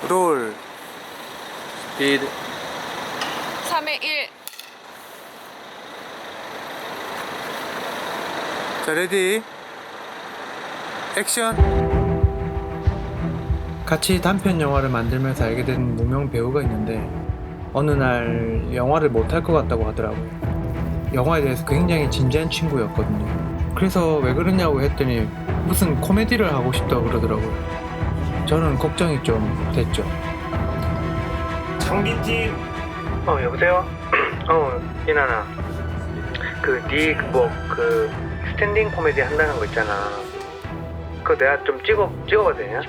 롤 스피드 3의 1. 자 레디 액션. 같이 단편 영화를 만들면서 알게 된 무명 배우가 있는데 어느 날 영화를 못할 것 같다고 하더라고요. 영화에 대해서 굉장히 진지한 친구였거든요. 그래서 왜 그러냐고 했더니 무슨 코미디를 하고 싶다고 그러더라고요. 저는 걱정이 좀 됐죠. 장비팀. 여보세요? 이나나 그 스탠딩 코미디 한다는 거 있잖아. 그거 내가 좀 찍어봐도 되냐?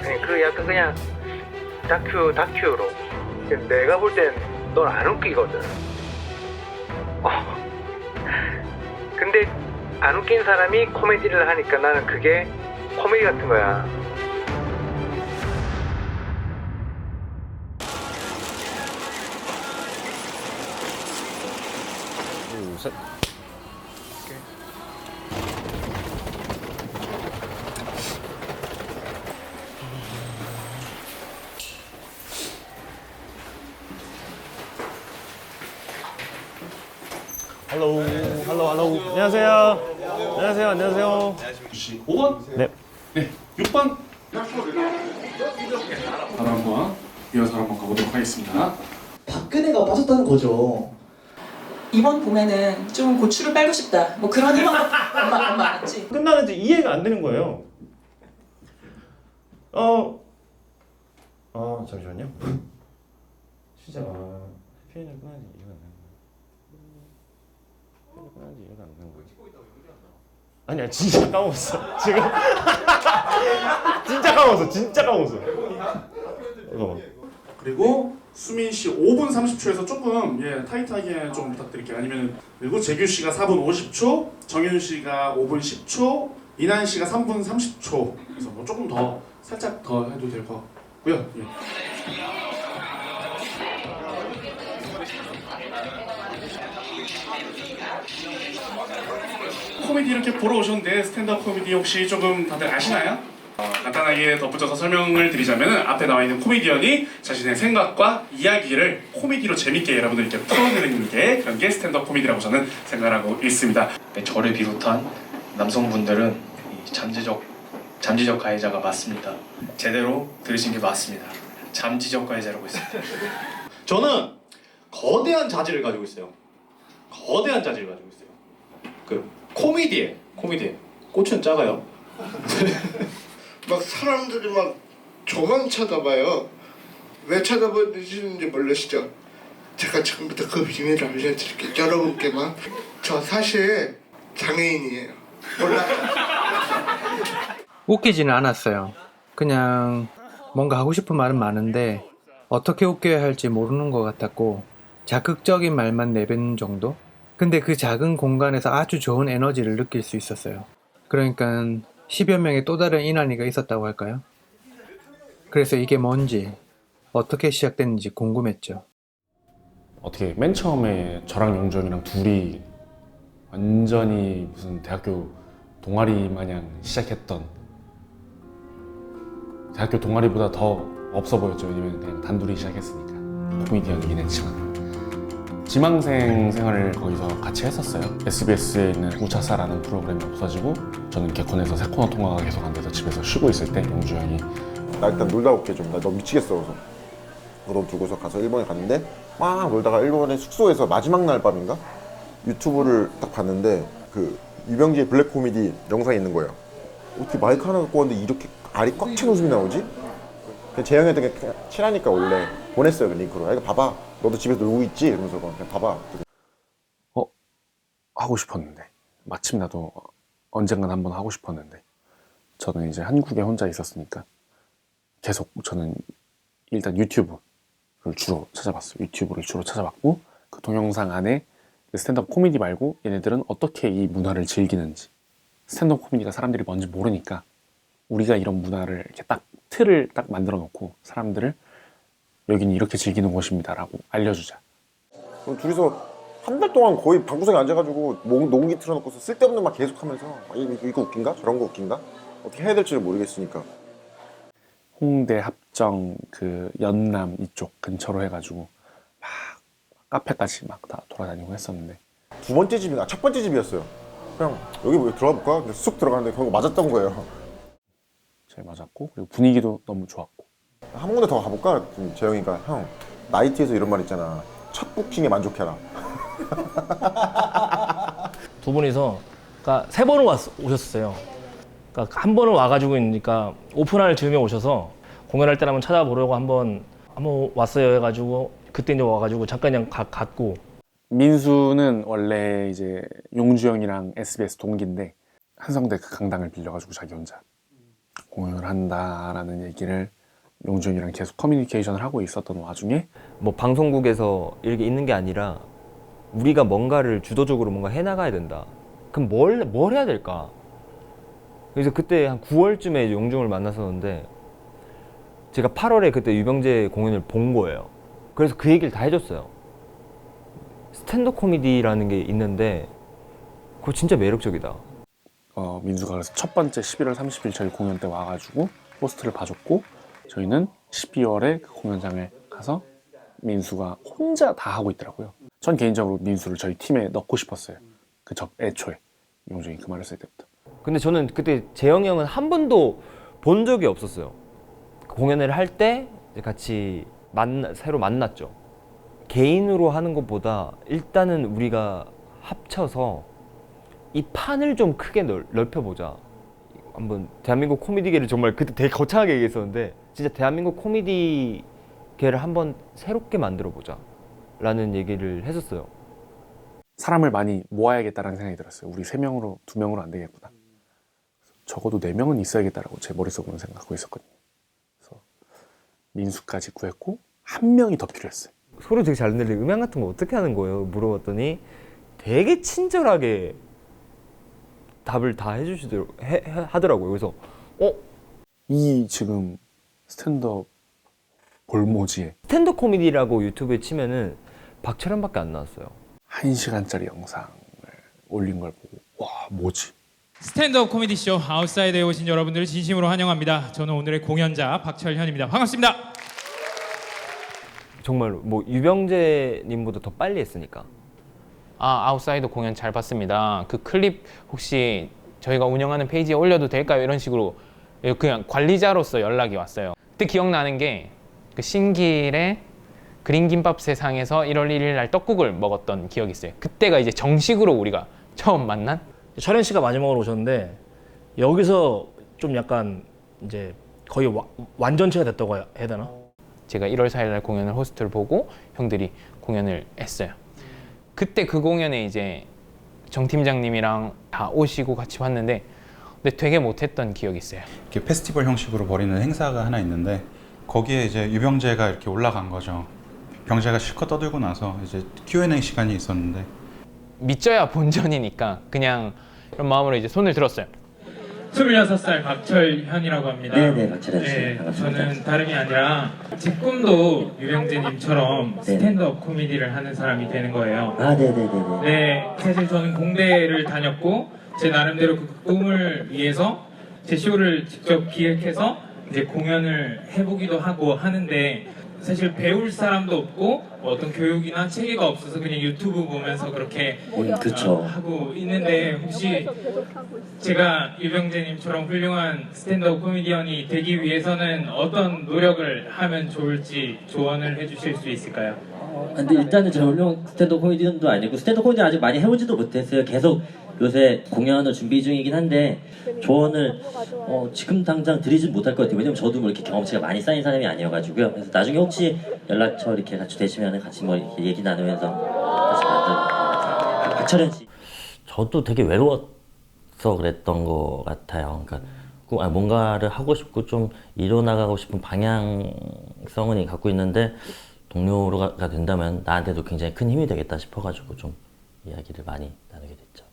아니 그 약간 그냥 다큐로. 내가 볼 땐 넌 안 웃기거든. 근데 안 웃긴 사람이 코미디를 하니까 나는 그게 코미디 같은 거야. 둘, 셋. 할로우, 할로우. 안녕하세요. 안녕하세요. 5번? 네. 네, 6번. 바로 한번 이어서 한번 가보도록 하겠습니다. 박근혜가 빠졌다는 거죠. 이번 봄에는 좀 고추를 빨고 싶다. 뭐 그런 희망 엄마 알았지? 끝나는지 이해가 안 되는 거예요. 잠시만요. 시작. 해피엔을 끝나는지 이해가 안 되는 거예요. 해피엔을 끝나는지 이해가 안 되는 거예요. 아니야, 진짜 까먹었어. 지금 진짜 까먹었어. 잠깐만. 그리고 수민 씨 5분 30초에서 조금 타이트하게 좀 부탁드릴게요. 아니면 그리고 재규 씨가 4분 50초, 정윤 씨가 5분 10초, 이난 씨가 3분 30초. 그래서 뭐 조금 더 살짝 더 해도 될 것 같고요. 예. 코미디 이렇게 보러 오셨는데 스탠드업 코미디 혹시 조금 다들 아시나요? 간단하게 덧붙여서 설명을 드리자면 앞에 나와 있는 코미디언이 자신의 생각과 이야기를 코미디로 재밌게 여러분들께 풀어내는 게 그런 게 스탠드업 코미디라고 저는 생각하고 있습니다. 저를 비롯한 남성분들은 이 잠재적 가해자가 맞습니다. 제대로 들으신 게 맞습니다. 잠재적 가해자라고 있습니다. 저는 거대한 자질을 가지고 있어요. 거대한 자질을 가지고 있어요. 그 코미디에 꽃은 작아요. 막 사람들이 막 저만 쳐다봐요. 왜 쳐다보시는지 모르시죠? 제가 지금부터 그 비밀을 알려드릴게요. 여러분께만. 저 사실 장애인이에요. 몰라요. 웃기지는 않았어요. 그냥 뭔가 하고 싶은 말은 많은데 어떻게 웃겨야 할지 모르는 것 같았고 자극적인 말만 내뱉는 정도? 근데 그 작은 공간에서 아주 좋은 에너지를 느낄 수 있었어요. 그러니까 10여 명의 또 다른 이난이가 있었다고 할까요? 그래서 이게 뭔지 어떻게 시작됐는지 궁금했죠. 어떻게 맨 처음에 저랑 영준이랑 둘이 완전히 무슨 대학교 동아리 마냥 시작했던, 대학교 동아리보다 더 없어 보였죠. 왜냐면 그냥 단둘이 시작했으니까. 코미디언이긴 했지만 지망생 생활을 거기서 같이 했었어요. SBS에 있는 우차사라는 프로그램이 없어지고 저는 개콘에서 새 코너 통화가 계속 안 돼서 집에서 쉬고 있을 때 영주 형이 나 일단 놀다 올게 좀. 나 너무 미치겠어. 그래서 너 두고서 가서 일본에 갔는데 막 놀다가 일본의 숙소에서 마지막 날 밤인가? 유튜브를 딱 봤는데 그 유병지의 블랙 코미디 영상이 있는 거예요. 어떻게 마이크 하나 갖고 왔는데 이렇게 알이 꽉 찬 웃음이 나오지? 재영이한테 그냥 친하니까 원래 보냈어요. 그 링크로. 이거 봐봐. 너도 집에서 놀고 있지? 이러면서 그냥 봐봐. 하고 싶었는데, 마침 나도 언젠간 한번 하고 싶었는데, 저는 이제 한국에 혼자 있었으니까 계속 저는 일단 유튜브를 주로 찾아봤어요. 유튜브를 주로 찾아봤고 그 동영상 안에 스탠드업 코미디 말고 얘네들은 어떻게 이 문화를 즐기는지, 스탠드업 코미디가 사람들이 뭔지 모르니까 우리가 이런 문화를 이렇게 딱 틀을 딱 만들어 놓고 사람들을 여기는 이렇게 즐기는 곳입니다 라고 알려주자. 그럼 둘이서 한 달 동안 거의 방구석에 앉아가지고 녹음기 틀어놓고서 쓸데없는 말 계속하면서 이거 웃긴가? 저런 거 웃긴가? 어떻게 해야 될지를 모르겠으니까 홍대, 합정, 그 연남 이쪽 근처로 해가지고 막 카페까지 막 다 돌아다니고 했었는데 두 번째 집인가 첫 번째 집이었어요. 그냥 여기 뭐 들어가 볼까? 그래서 쑥 들어갔는데 거기 맞았던 거예요. 잘 맞았고 그리고 분위기도 너무 좋았고 한 군데 더 가볼까? 그랬더니 재영이가 형 나이트에서 이런 말 있잖아. 첫 부킹에 만족해라. 두 분이서 그러니까 세 번을 오셨어요. 그러니까 한 번은 와가지고 있으니까 오픈할 즈음에 오셔서 공연할 때 한번 찾아보려고 한번 왔어요 해가지고 그때 이제 와가지고 잠깐 그냥 갔고. 민수는 원래 이제 용주 형이랑 SBS 동기인데 한성대 그 강당을 빌려가지고 자기 혼자 공연을 한다라는 얘기를 용주 형이랑 계속 커뮤니케이션을 하고 있었던 와중에 뭐 방송국에서 이렇게 있는 게 아니라 우리가 뭔가를 주도적으로 뭔가 해나가야 된다. 그럼 뭘 해야 될까? 그래서 그때 한 9월쯤에 용중을 만났었는데 제가 8월에 그때 유병재 공연을 본 거예요. 그래서 그 얘기를 다 해줬어요. 스탠드업 코미디라는 게 있는데 그거 진짜 매력적이다. 민수가 그래서 첫 번째 11월 30일 저희 공연 때 와가지고 호스트를 봐줬고 저희는 12월에 그 공연장에 가서 민수가 혼자 다 하고 있더라고요. 전 개인적으로 민수를 저희 팀에 넣고 싶었어요. 애초에 용중이 그 말을 했을 때부터. 근데 저는 그때 재영이 형은 한 번도 본 적이 없었어요. 공연을 할 때 같이 새로 만났죠. 개인으로 하는 것보다 일단은 우리가 합쳐서 이 판을 좀 크게 넓혀보자. 한번 대한민국 코미디계를 정말 그때 되게 거창하게 얘기했었는데 진짜 대한민국 코미디계를 한번 새롭게 만들어보자 라는 얘기를 했었어요. 사람을 많이 모아야겠다라는 생각이 들었어요. 우리 3명으로 2명으로 안 되겠구나. 적어도 4명은 있어야겠다라고 제 머릿속으로 생각하고 있었거든요. 그래서 민수까지 구했고 1명이 더 필요했어요. 소리 되게 잘 내는데 음향 같은 거 어떻게 하는 거예요? 물어봤더니 되게 친절하게 답을 다 하더라고요. 그래서 이 지금 스탠드업 볼모지에 스탠드업 코미디라고 유튜브에 치면은 박철현밖에 안 나왔어요. 1시간짜리 영상을 올린 걸 보고 와 뭐지? 스탠드업 코미디쇼 아웃사이드에 오신 여러분들을 진심으로 환영합니다. 저는 오늘의 공연자 박철현입니다. 반갑습니다. 정말로 뭐 유병재님보다 더 빨리 했으니까. 아웃사이더 공연 잘 봤습니다. 그 클립 혹시 저희가 운영하는 페이지에 올려도 될까요? 이런 식으로 그냥 관리자로서 연락이 왔어요. 그때 기억나는 게 그 신길의 그린김밥 세상에서 1월 1일 날 떡국을 먹었던 기억이 있어요. 그때가 이제 정식으로 우리가 처음 만난? 철현 씨가 마지막으로 오셨는데 여기서 좀 약간 이제 거의 완전체가 됐다고 해야 되나? 제가 1월 4일 날 공연을 호스트를 보고 형들이 공연을 했어요. 그때 그 공연에 이제 정 팀장님이랑 다 오시고 같이 봤는데 근데 되게 못했던 기억이 있어요. 이렇게 페스티벌 형식으로 벌이는 행사가 하나 있는데 거기에 이제 유병재가 이렇게 올라간 거죠. 병재가 실컷 떠들고 나서 이제 Q&A 시간이 있었는데 믿져야 본전이니까 그냥 그런 마음으로 이제 손을 들었어요. 26살 박철현이라고 합니다. 네네, 박철현 씨. 네, 반갑습니다. 저는 다름이 아니라 제 꿈도 유병재님처럼 스탠드업 코미디를 하는 사람이 되는 거예요. 네네네네. 네, 사실 저는 공대를 다녔고 제 나름대로 그 꿈을 위해서 제 쇼를 직접 기획해서 이제 공연을 해보기도 하고 하는데 사실 배울 사람도 없고 어떤 교육이나 체계가 없어서 그냥 유튜브 보면서 그렇게 하고 있는데 혹시 제가 유병재님처럼 훌륭한 스탠드업 코미디언이 되기 위해서는 어떤 노력을 하면 좋을지 조언을 해주실 수 있을까요? 근데 일단은 저 훌륭한 스탠드업 코미디언도 아니고 스탠드업 코미디 아직 많이 해보지도 못했어요. 계속 요새 공연을 준비 중이긴 한데 조언을 지금 당장 드리진 못할 것 같아요. 왜냐면 저도 뭐 이렇게 경험치가 많이 쌓인 사람이 아니어가지고요. 그래서 나중에 혹시 연락처 이렇게 같이 되시면 같이 뭐 이렇게 얘기 나누면서 같이 만들어. 박철현 씨. 저도 되게 외로웠어 그랬던 것 같아요. 그러니까 뭔가를 하고 싶고 좀 이뤄나가고 싶은 방향성은 갖고 있는데 동료가 된다면 나한테도 굉장히 큰 힘이 되겠다 싶어가지고 좀 이야기를 많이 나누게 됐죠.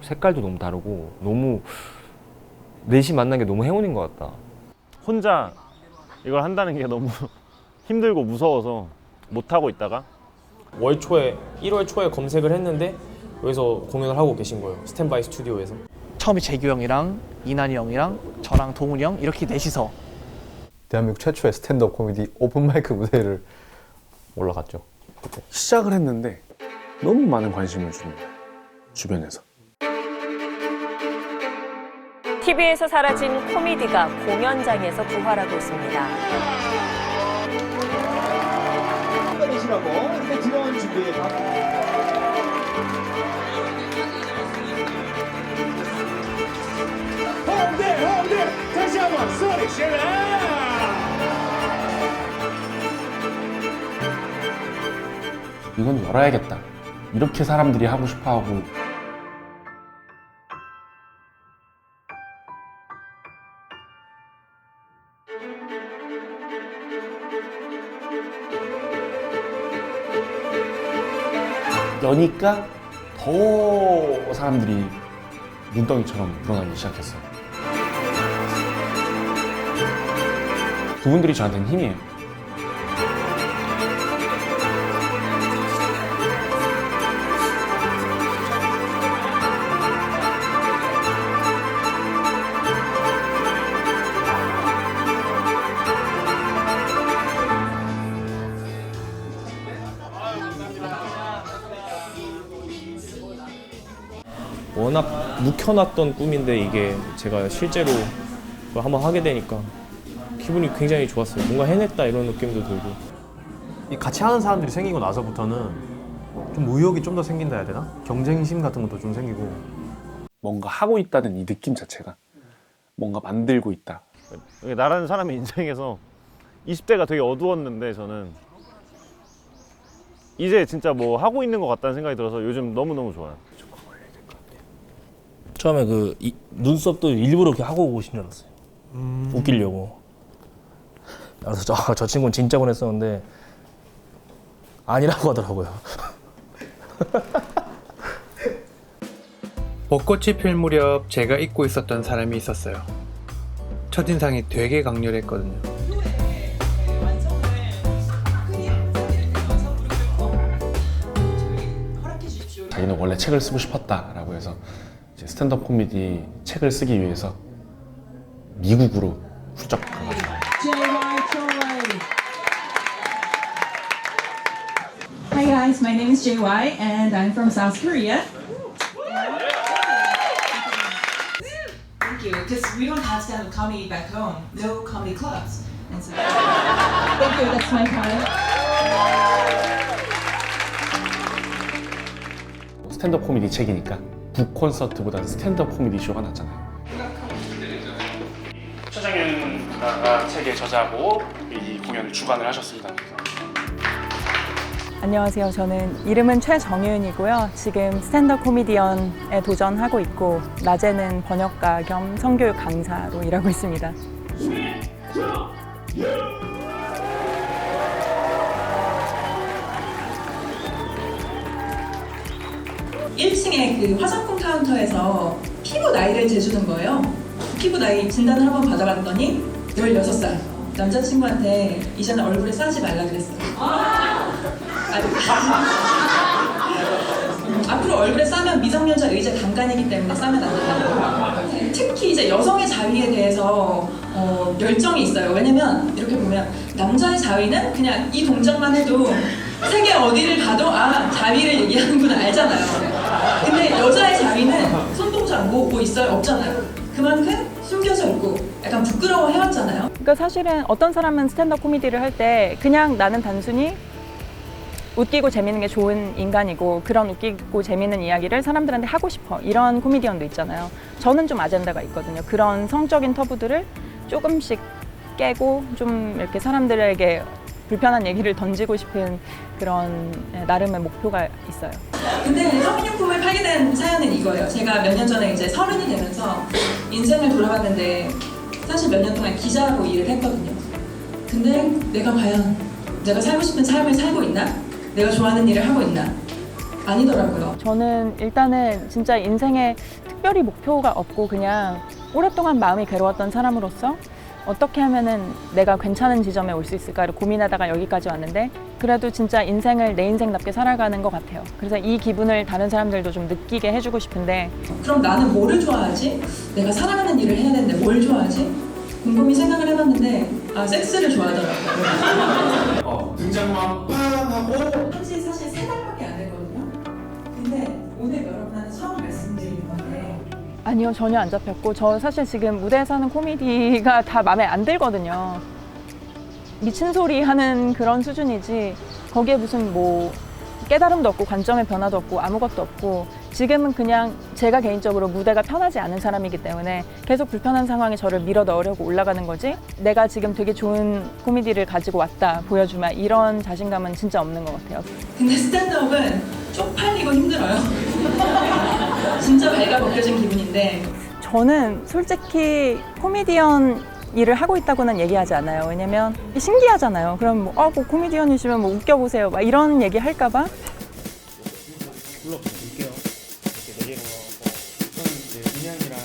색깔도 너무 다르고 너무 넷이 만난 게 너무 행운인 것 같다. 혼자 이걸 한다는 게 너무 힘들고 무서워서 못하고 있다가 1월 초에 검색을 했는데 여기서 공연을 하고 계신 거예요. 스탠바이 스튜디오에서. 처음에 재규 형이랑 이난이 형이랑 저랑 동훈이 형 이렇게 넷이서 대한민국 최초의 스탠드업 코미디 오픈마이크 무대를 올라갔죠. 시작을 했는데 너무 많은 관심을 주는 거예요. 주변에서. TV에서 사라진 코미디가 공연장에서 부활하고 있습니다. 시라고 이렇게 들어온 준비. 홍대 다시 한번 소리 질러. 이건 열어야겠다. 이렇게 사람들이 하고 싶어하고. 여니까 더 사람들이 눈덩이처럼 늘어나기 시작했어요. 그분들이 저한테는 힘이에요. 워낙 묵혀놨던 꿈인데 이게 제가 실제로 그걸 한번 하게 되니까 기분이 굉장히 좋았어요. 뭔가 해냈다 이런 느낌도 들고. 이 같이 하는 사람들이 생기고 나서부터는 좀 의욕이 좀 더 생긴다 해야 되나? 경쟁심 같은 것도 좀 생기고. 뭔가 하고 있다는 이 느낌 자체가 뭔가 만들고 있다. 나라는 사람의 인생에서 20대가 되게 어두웠는데 저는 이제 진짜 뭐 하고 있는 것 같다는 생각이 들어서 요즘 너무너무 좋아요. 처음에 그 눈썹도 일부러 이렇게 하고 오신 줄 알았어요. 웃기려고. 그래서 저 친구는 진짜 보냈었는데 아니라고 하더라고요. 벚꽃이 필 무렵 제가 잊고 있었던 사람이 있었어요. 첫인상이 되게 강렬했거든요. 자기는 원래 책을 쓰고 싶었다라고 해서 이제 스탠드업 코미디 책을 쓰기 위해서 미국으로 훌쩍 가가지고. Hi guys, my name is JY and I'm from South Korea. Thank you, because we don't have stand-up comedy back home. No comedy clubs. And so, thank you, that's my card. 스탠드업 코미디 책이니까 북 콘서트보다 스탠드업 코미디 쇼가 낫잖아요. 최정현 누나가 책의 저자고 이 공연을 주관을 하셨습니다. 안녕하세요. 저는 이름은 최정윤이고요. 지금 스탠드업 코미디언에 도전하고 있고 낮에는 번역가 겸 성교육 강사로 일하고 있습니다. 1층에 그 화장품 카운터에서 피부 나이를 재주는 거예요. 피부 나이 진단을 한번 받아봤더니 16살. 남자친구한테 이제는 얼굴에 싸지 말라 그랬어요. 앞으로 얼굴에 싸면 미성년자 의제 강간이기 때문에 싸면 안 된다고. 특히 이제 여성의 자위에 대해서 열정이 있어요. 왜냐면 이렇게 보면 남자의 자위는 그냥 이 동작만 해도 세계 어디를 가도 아 자위를 얘기하는구나 알잖아요. 근데 여자의 자위는 손동작 뭐 있어요? 없잖아요. 그만큼 숨겨져 있고 약간 부끄러워 해왔잖아요. 그러니까 사실은 어떤 사람은 스탠드업 코미디를 할 때 그냥 나는 단순히 웃기고 재밌는 게 좋은 인간이고 그런 웃기고 재밌는 이야기를 사람들한테 하고 싶어 이런 코미디언도 있잖아요. 저는 좀 아젠다가 있거든요. 그런 성적인 터부들을 조금씩 깨고 좀 이렇게 사람들에게 불편한 얘기를 던지고 싶은 그런 나름의 목표가 있어요. 근데 성인용품을 팔게 된 사연은 이거예요. 제가 몇 년 전에 이제 30이 되면서 인생을 돌아봤는데 사실 몇 년 동안 기자로 일을 했거든요. 근데 내가 과연 내가 살고 싶은 삶을 살고 있나? 내가 좋아하는 일을 하고 있나? 아니더라고요. 저는 일단은 진짜 인생에 특별히 목표가 없고 그냥 오랫동안 마음이 괴로웠던 사람으로서 어떻게 하면은 내가 괜찮은 지점에 올 수 있을까를 고민하다가 여기까지 왔는데 그래도 진짜 인생을 내 인생답게 살아가는 것 같아요. 그래서 이 기분을 다른 사람들도 좀 느끼게 해주고 싶은데 그럼 나는 뭐를 좋아하지? 내가 사랑하는 일을 해야 되는데 뭘 좋아하지? 곰곰이 생각을 해봤는데 섹스를 좋아하더라고요. 등장만 팡 하고 한지 사실 3달밖에 안 됐거든요. 근데 오늘 여러분한테 처음 말씀드리는 건데 아니요, 전혀 안 잡혔고 저 사실 지금 무대에서 하는 코미디가 다 마음에 안 들거든요. 미친 소리 하는 그런 수준이지 거기에 무슨 뭐 깨달음도 없고 관점의 변화도 없고 아무것도 없고 지금은 그냥 제가 개인적으로 무대가 편하지 않은 사람이기 때문에 계속 불편한 상황에 저를 밀어 넣으려고 올라가는 거지 내가 지금 되게 좋은 코미디를 가지고 왔다 보여주마 이런 자신감은 진짜 없는 것 같아요. 근데 스탠드업은 쪽팔리고 힘들어요. 진짜 발가벗겨진 기분인데 저는 솔직히 코미디언 일을 하고 있다고는 얘기하지 않아요. 왜냐면 신기하잖아요. 그럼 뭐, 뭐 코미디언이시면 뭐 웃겨보세요. 막 이런 얘기 할까봐. 불러볼게요. 이렇게 4개로 저는 이제 인양이랑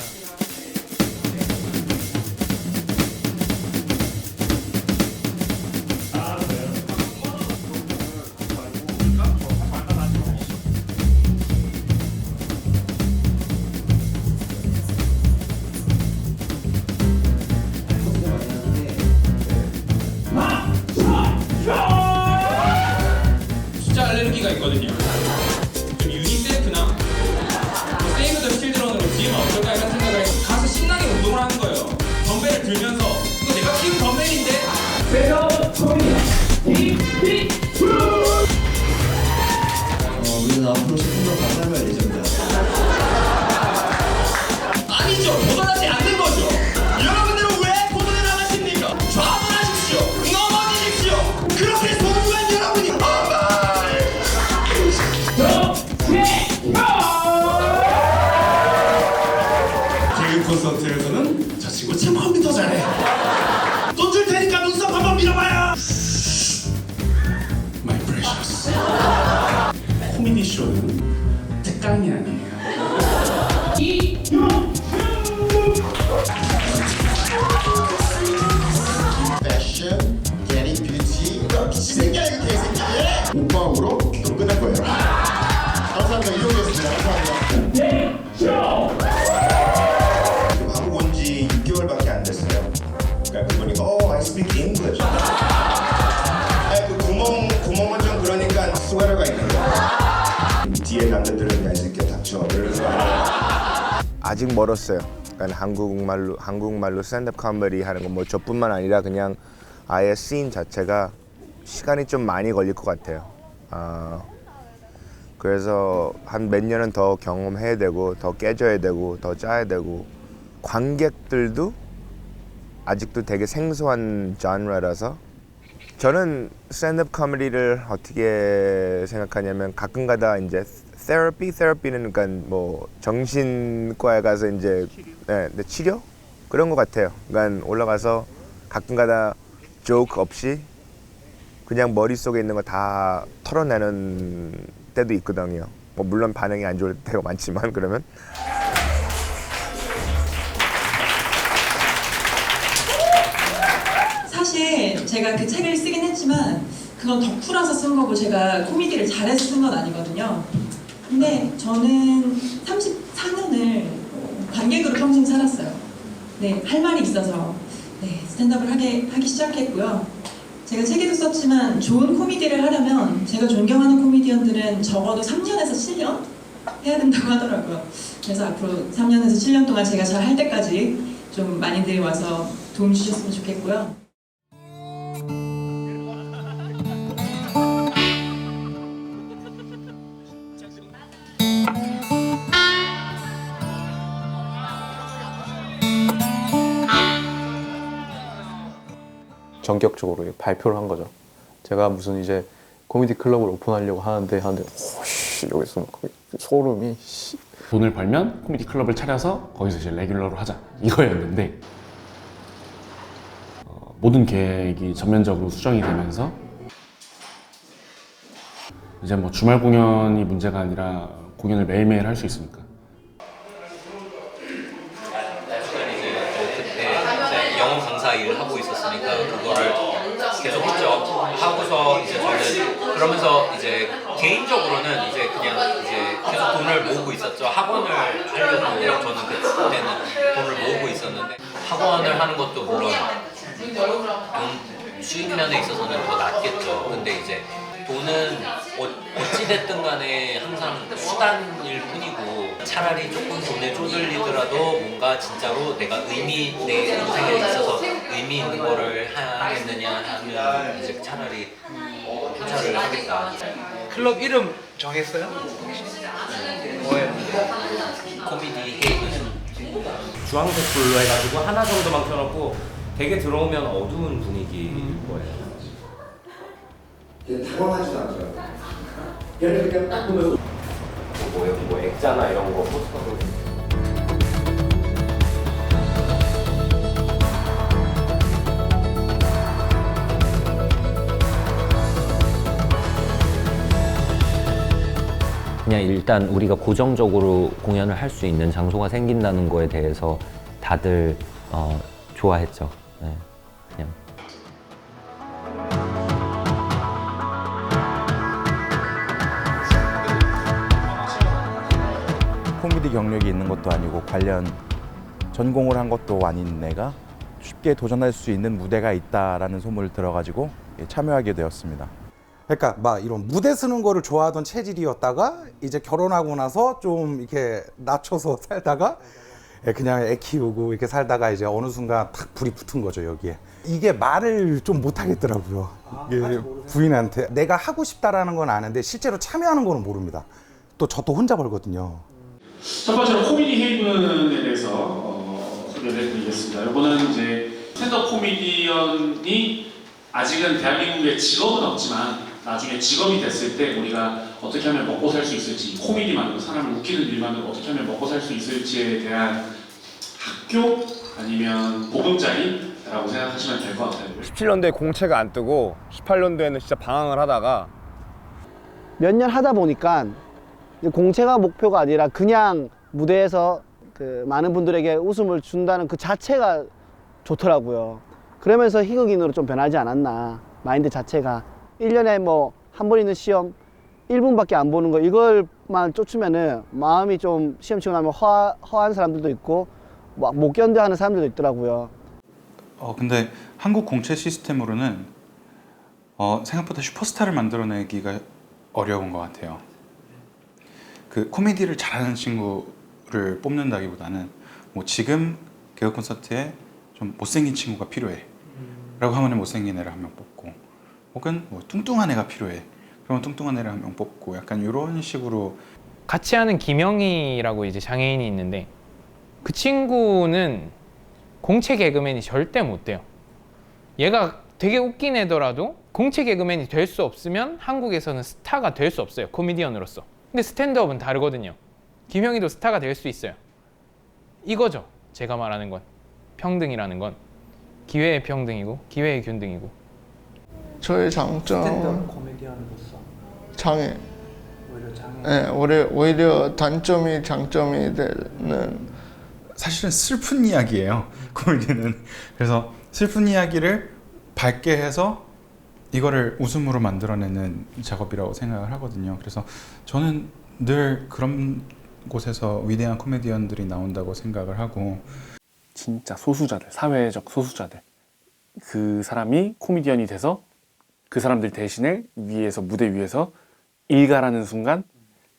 숫자 알레르기가 있거든요. 좀 유니세프나 뭐 세이브 더 칠드런으로 뒤에만 어떨까 이런 생각을 해서 가서 신나게 운동을 하는 거예요. 덤벨을 들면서 이거 내가 키운 덤벨인데 우리는 앞으로 10분 더 가사할 예정이다. 아니죠. 도전하지 않는 거죠. 여러분들은 왜 도전을 안 하십니까? 좌절하십시오. 넘어지십시오. 그렇게 소중한 여러분이 개그 콘서트에서는 저 친구 참 컴퓨터 잘해. 돈 줄 테니까 눈썹 한번 밀어봐요. My precious. 코미디 쇼는 특강이 아니에요. 패션, 게리 뷰티, 미친 새끼야 이거 개새끼. 오빠으로 그럼 끝날 거예요. 감사합니다. 이용했습니다. 감사합니다. 지금 한국 온 지 6개월밖에 안 됐어요. 그러니까 그분이 I speak English. 아니 그 구멍은 좀 그러니까 스웨터가 있는 거야. 뒤에 남자들은 야 이 새끼야 닥쳐. 이러면서 아직 멀었어요. 그러니까 한국말로 스탠드업 코미디 하는 건 뭐 저뿐만 아니라 그냥 아예 씬 자체가 시간이 좀 많이 걸릴 것 같아요. 그래서 한 몇 년은 더 경험해야 되고 더 깨져야 되고 더 짜야 되고 관객들도 아직도 되게 생소한 장르라서 저는 스탠드업 코미디를 어떻게 생각하냐면 가끔가다 이제 테라피는 그러니까 뭐 정신과에 가서 이제 치료 그런 것 같아요. 그러니까 올라가서 가끔가다 조크 없이 그냥 머릿속에 있는 거 다 털어내는 때도 있거든요. 뭐 물론 반응이 안 좋을 때가 많지만 그러면 사실 제가 그 책을 쓰긴 했지만 그건 덕후라서 쓴 거고 제가 코미디를 잘해서 쓴 건 아니거든요. 근데 저는 34년을 관객으로 평생 살았어요. 네, 할 말이 있어서 스탠드업을 하기 시작했고요. 제가 책에도 썼지만 좋은 코미디를 하려면 제가 존경하는 코미디언들은 적어도 3년에서 7년 해야 된다고 하더라고요. 그래서 앞으로 3년에서 7년 동안 제가 잘 할 때까지 좀 많이들 와서 도움 주셨으면 좋겠고요. 전격적으로 발표를 한 거죠. 제가 무슨 이제 코미디 클럽을 오픈하려고 하는데 여기서 막 소름이 돈을 벌면 코미디 클럽을 차려서 거기서 이제 레귤러로 하자 이거였는데 모든 계획이 전면적으로 수정이 되면서 이제 뭐 주말 공연이 문제가 아니라 공연을 매일매일 할 수 있으니까 영어 강사 일을 하고 있었으니까 그거를 계속 했죠. 하고서 이제 저는 그러면서 이제 개인적으로는 이제 그냥 이제 계속 돈을 모으고 있었죠. 학원을 하려고 저는 그때는 돈을 모으고 있었는데 학원을 하는 것도 물론 돈 수익 면에 있어서는 더 낫겠죠. 근데 이제 돈은 어찌됐든 간에 항상 수단일 뿐이고 차라리 조금 돈에 쪼들리더라도 뭔가 진짜로 내가 내 인생에 있어서 의미 있는 거를 하겠느냐 하면 이제 차라리 투자를 하겠다. 클럽 이름 정했어요? 뭐예요? 코미디 헤이븐. 주황색 불로 해가지고 하나 정도만 켜놓고 되게 들어오면 어두운 분위기일 거예요. 당황하지도 않죠. 그냥 딱 보면 뭐 액자나 이런 거 포스터로. 그냥 일단 우리가 고정적으로 공연을 할 수 있는 장소가 생긴다는 거에 대해서 다들 좋아했죠. 네, 그냥. 코미디 경력이 있는 것도 아니고 관련 전공을 한 것도 아닌 내가 쉽게 도전할 수 있는 무대가 있다라는 소문을 들어가지고 참여하게 되었습니다. 그러니까 막 이런 무대 쓰는 거를 좋아하던 체질이었다가 이제 결혼하고 나서 좀 이렇게 낮춰서 살다가 그냥 애 키우고 이렇게 살다가 이제 어느 순간 탁 불이 붙은 거죠, 여기에. 이게 말을 좀 못 하겠더라고요. 이게 부인한테. 내가 하고 싶다라는 건 아는데 실제로 참여하는 거는 모릅니다. 또 저 또 혼자 벌거든요. 첫 번째로 코미디 헤이븐에 대해서 소개를 해드리겠습니다. 이거는 이제 스탠드업 코미디언이 아직은 대한민국에 직업은 없지만 나중에 직업이 됐을 때 우리가 어떻게 하면 먹고 살 수 있을지, 코미디만으로 사람을 웃기는 일만으로 어떻게 하면 먹고 살 수 있을지에 대한 학교 아니면 보금자리라고 생각하시면 될 것 같아요. 17년도에 공채가 안 뜨고 18년도에는 진짜 방황을 하다가 몇 년 하다 보니까 공채가 목표가 아니라 그냥 무대에서 그 많은 분들에게 웃음을 준다는 그 자체가 좋더라고요. 그러면서 희극인으로 좀 변하지 않았나, 마인드 자체가. 1년에 뭐 한 번 있는 시험 1분밖에 안 보는 거, 이걸만 쫓으면은 마음이 좀 시험 치고 나면 허한 사람들도 있고 막 못 견뎌 하는 사람들도 있더라고요. 근데 한국 공채 시스템으로는 생각보다 슈퍼스타를 만들어내기가 어려운 것 같아요. 그 코미디를 잘하는 친구를 뽑는다기보다는 뭐 지금 개그 콘서트에 좀 못생긴 친구가 필요해 라고 하면 못생긴 애를 한 명 뽑고, 혹은 뭐 뚱뚱한 애가 필요해 그러면 뚱뚱한 애를 한 명 뽑고, 약간 이런 식으로. 같이 하는 김영희라고 이제 장애인이 있는데 그 친구는 공채 개그맨이 절대 못 돼요. 얘가 되게 웃긴 애더라도 공채 개그맨이 될 수 없으면 한국에서는 스타가 될 수 없어요, 코미디언으로서. 근데 스탠드업은 다르거든요. 김영희도 스타가 될 수 있어요. 이거죠, 제가 말하는 건. 평등이라는 건 기회의 평등이고 기회의 균등이고. 저의 장점은 스탠드업 코미디언으로서 장애. 오히려 장애. 네, 오히려 단점이 장점이 되는. 사실은 슬픈 이야기예요, 코미디는. 그래서 슬픈 이야기를 밝게 해서 이거를 웃음으로 만들어내는 작업이라고 생각을 하거든요. 그래서 저는 늘 그런 곳에서 위대한 코미디언들이 나온다고 생각을 하고. 진짜 소수자들, 사회적 소수자들, 그 사람이 코미디언이 돼서 그 사람들 대신에 위에서, 무대 위에서 일가라는 순간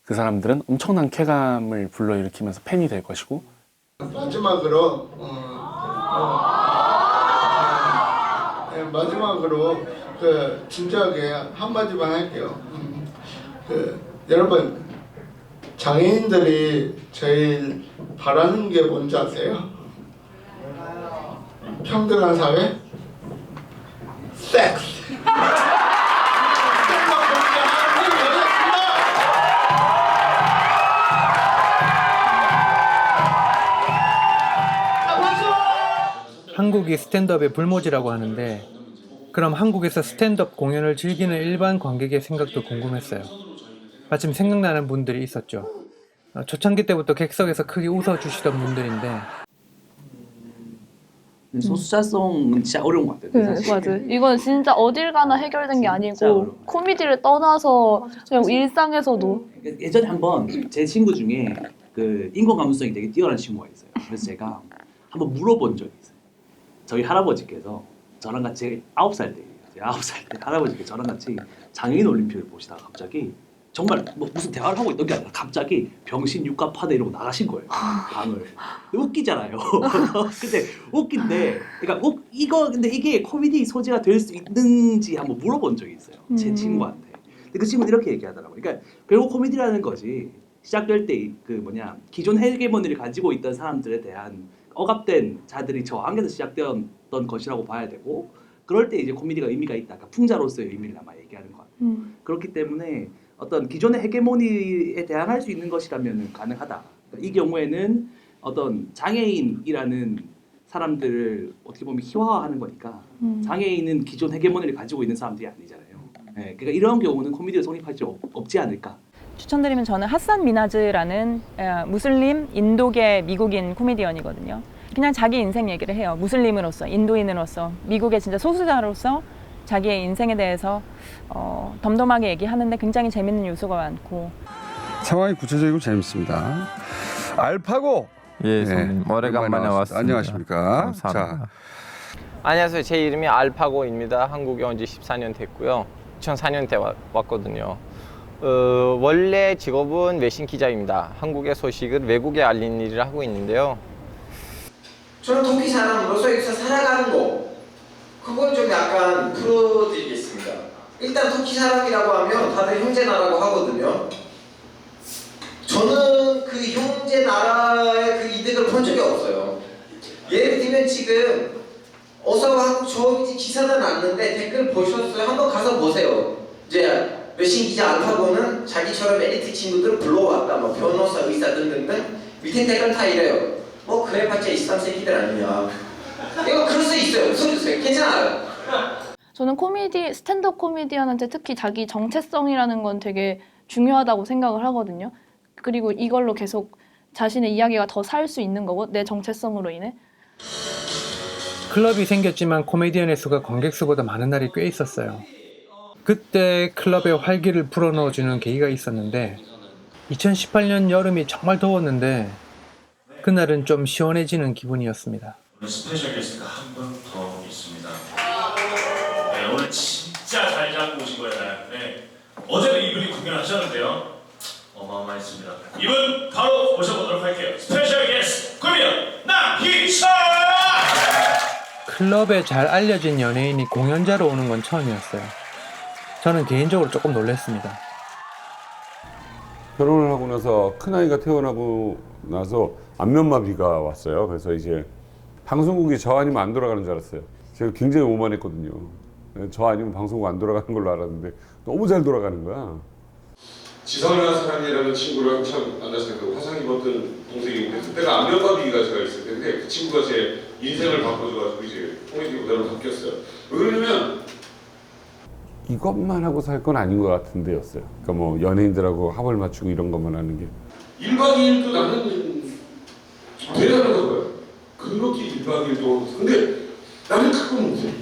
그 사람들은 엄청난 쾌감을 불러일으키면서 팬이 될 것이고. 마지막으로 마지막으로 진지하게 한마디만 할게요. 여러분, 장애인들이 제일 바라는 게 뭔지 아세요? 평등한 사회? 섹스! 한국이 스탠드업의 불모지라고 하는데, 그럼 한국에서 스탠드업 공연을 즐기는 일반 관객의 생각도 궁금했어요. 마침 생각나는 분들이 있었죠. 초창기 때부터 객석에서 크게 웃어주시던 분들인데. 소수자성은 진짜 어려운 것 같아요. 네, 맞아요. 이건 진짜 어딜 가나 해결된 게 아니고 코미디를 떠나서 그냥 일상에서도. 예전에 한번 제 친구 중에 그 인공 감수성이 되게 뛰어난 친구가 있어요. 그래서 제가 한번 물어본 적이 있어요. 저희 할아버지께서 저랑 같이 9살 때, 9살 때 할아버지께서 저랑 같이 장애인 올림픽을 보시다가 갑자기 정말 뭐 무슨 대화를 하고 있던 게 아니라 갑자기 병신 육갑하네 이러고 나가신 거예요. 방을. 웃기잖아요. 근데 웃긴데, 그러니까 근데 이게 코미디 소재가 될 수 있는지 한번 물어본 적이 있어요. 제 친구한테. 근데 그 친구는 이렇게 얘기하더라고요. 그러니까 결국 코미디라는 것이 시작될 때 기존 헤게모니를 가지고 있던 사람들에 대한 억압된 자들이 저항에서 시작되었던 것이라고 봐야 되고, 그럴 때 이제 코미디가 의미가 있다. 그러니까 풍자로서의 의미를 아마 얘기하는 것 같아요. 그렇기 때문에 어떤 기존의 헤게모니에 대항할 수 있는 것이라면 가능하다. 그러니까 이 경우에는 어떤 장애인이라는 사람들을 어떻게 보면 희화화하는 거니까 장애인은 기존 헤게모니를 가지고 있는 사람들이 아니잖아요. 네, 그러니까 이런 경우는 코미디에 성립할 수 없지 않을까. 추천드리면 저는 하산 미나즈라는 무슬림 인도계 미국인 코미디언이거든요. 그냥 자기 인생 얘기를 해요. 무슬림으로서, 인도인으로서, 미국의 진짜 소수자로서 자기의 인생에 대해서 덤덤하게 얘기하는데 굉장히 재밌는 요소가 많고. 상황이 구체적이고 재밌습니다. 알파고. 예, 선생님. 오래간만에 왔습니다. 안녕하십니까. 감사합니다. 자, 안녕하세요. 제 이름이 알파고입니다. 한국에 온 지 14년 됐고요. 2004년 때 왔거든요. 원래 직업은 외신 기자입니다. 한국의 소식을 외국에 알리는 일을 하고 있는데요. 저는 터키 사람으로서 여기서 살아가는 거, 그건 좀 약간 풀어드리겠습니다. 일단 터키 사람이라고 하면 다들 형제 나라고 하거든요. 저는 그 형제 나라의 그 이득을 본 적이 없어요. 예를 들면 지금 어서 한국 저 기사는 났는데 댓글 보셨어요? 한번 가서 보세요. 이제 외신 기자 알파고는 자기처럼 엘리트 친구들을 불러왔다. 뭐 변호사, 의사 등등등. 밑에 댓글 다 이래요. 뭐 그래봤자 23세기들 아니냐. 이거 그럴 수 있어요. 웃어주세요. 괜찮아요. 저는 스탠드업 코미디언한테 특히 자기 정체성이라는 건 되게 중요하다고 생각을 하거든요. 그리고 이걸로 계속 자신의 이야기가 더 살 수 있는 거고, 내 정체성으로 인해. 클럽이 생겼지만 코미디언의 수가 관객 수보다 많은 날이 꽤 있었어요. 그때 클럽에 활기를 불어넣어주는 계기가 있었는데 2018년 여름이 정말 더웠는데 그날은 좀 시원해지는 기분이었습니다. 오늘 스페셜 게스트가 한 분 더 있습니다. 네, 오늘 진짜 잘 잡고 오신 거예요. 네, 어제도 이분이 공연하셨는데요. 어마어마했습니다. 이분 바로 모셔보도록 할게요. 스페셜 게스트 코미디언 남희철! 클럽에 잘 알려진 연예인이 공연자로 오는 건 처음이었어요. 저는 개인적으로 조금 놀랐습니다. 결혼을 하고 나서 큰아이가 태어나고 나서 안면마비가 왔어요. 그래서 이제 방송국이 저 아니면 안 돌아가는 줄 알았어요. 제가 굉장히 오만했거든요. 저 아니면 방송국 안 돌아가는 걸로 알았는데 너무 잘 돌아가는 거야. 지선이라는 사람이라는 친구를 한참 만났을 때 화상 입었던 동생인데 그때가 안면마비가 제가 있을 텐데 그 친구가 제 인생을 바꿔줘가지고 이제 코미디 무대로 바뀌었어요. 왜 그러냐면 이것만 하고 살 건 아닌 것 같은데였어요. 그러니까 뭐 연예인들하고 합을 맞추고 이런 것만 하는 게. 1박 2일도 나는 대단하다고 봐요. 그렇게 1박 2일도. 근데 나는 그건 못해.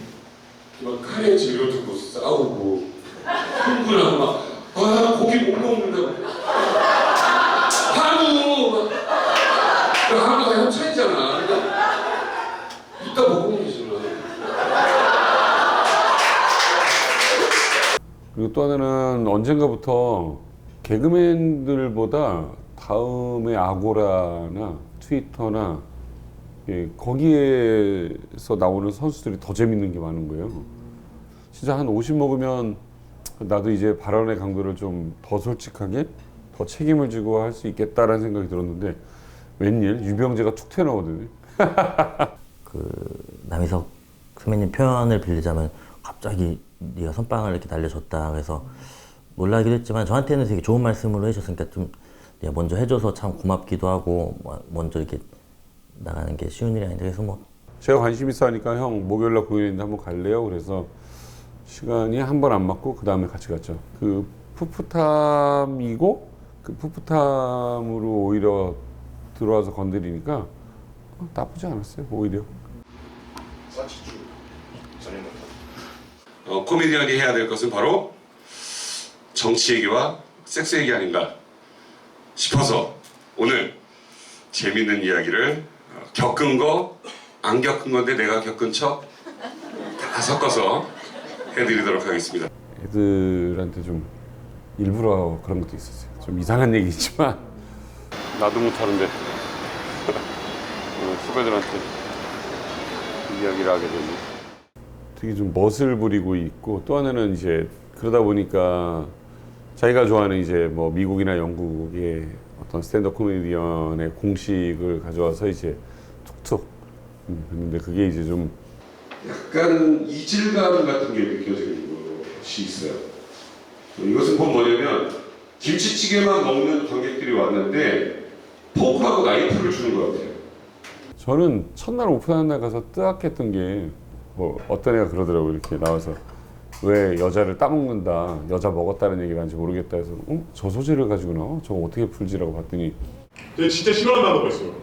막 카레 재료 두고 싸우고 흥분하고 막 고기 못 먹는다고. 한우 한우 다 협찬이잖아. 이따 먹으면 되잖아. 그리고 또 하나는 언젠가부터 개그맨들보다 다음에 아고라나 트위터나 거기에서 나오는 선수들이 더 재밌는 게 많은 거예요. 진짜 한 50 먹으면 나도 이제 발언의 강도를 좀 더 솔직하게 더 책임을 지고 할 수 있겠다라는 생각이 들었는데 웬일 유병재가 툭 튀어나오더니 남희석 선배님 표현을 빌리자면 갑자기 네가 선빵을 이렇게 날려줬다. 그래서 놀라기도 했지만 저한테는 되게 좋은 말씀으로 해주셨으니까 좀 네가 먼저 해줘서 참 고맙기도 하고 먼저 이렇게 나가는 게 쉬운 일이 아닌데 그래서 뭐 제가 관심 있어 하니까 형 목요일날 공연인데 한번 갈래요? 그래서 시간이 한 번 안 맞고 그 다음에 같이 갔죠. 그 풋풋함이고 그 풋풋함으로 오히려 들어와서 건드리니까 나쁘지 않았어요. 오히려. 코미디언이 해야 될 것은 바로 정치 얘기와 섹스 얘기 아닌가 싶어서 오늘 재밌는 이야기를 겪은 거 안 겪은 건데 내가 겪은 척 다 섞어서 해드리도록 하겠습니다. 애들한테 좀 일부러 그런 것도 있었어요. 좀 이상한 얘기지만 나도 못하는데 후배들한테 이야기를 하게 됐네. 되게 좀 멋을 부리고 있고 또 하나는 이제 그러다 보니까 자기가 좋아하는 이제 뭐 미국이나 영국의 어떤 스탠드업 코미디언의 공식을 가져와서 이제 툭툭 했는데 그게 이제 좀 약간 이질감 같은 게 느껴지는 것이 있어요. 이것은 곧 뭐냐면 김치찌개만 먹는 관객들이 왔는데 포크하고 나이프를 주는 것 같아요. 저는 첫날 오픈하는 날 가서 뜨악했던 게 뭐 어떤 애가 그러더라고요. 이렇게 나와서 왜 여자를 따먹는다, 여자 먹었다는 얘기를 하는지 모르겠다 해서 저 소재를 가지고 나와? 저거 어떻게 풀지라고 봤더니 제가 진짜 싫어하는 단어가 있어요.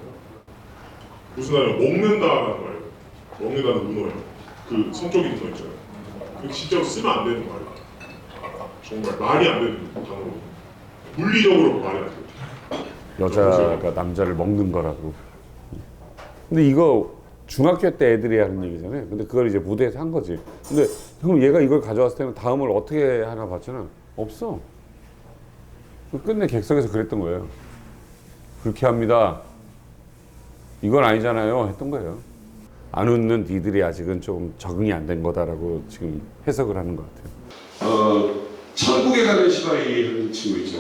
무슨 말이에요? 먹는다라는 말이에요. 먹는다는 문어예요. 그 성적인 거 있잖아요. 그 진짜로 쓰면 안 되는 말이에요. 정말 말이 안 되는 단어로. 물리적으로 말이 안 돼요. 여자가 남자를 먹는 거라고. 근데 이거 중학교 때 애들이 하는 얘기잖아요. 근데 그걸 이제 무대에서 한 거지. 근데 그럼 얘가 이걸 가져왔을 때는 다음을 어떻게 하나 봤잖아. 없어. 끝내 객석에서 그랬던 거예요. 그렇게 합니다. 이건 아니잖아요. 했던 거예요. 안 웃는 니들이 아직은 조금 적응이 안 된 거다라고 지금 해석을 하는 것 같아요. 천국에 가는 시바이 하는 친구 있죠.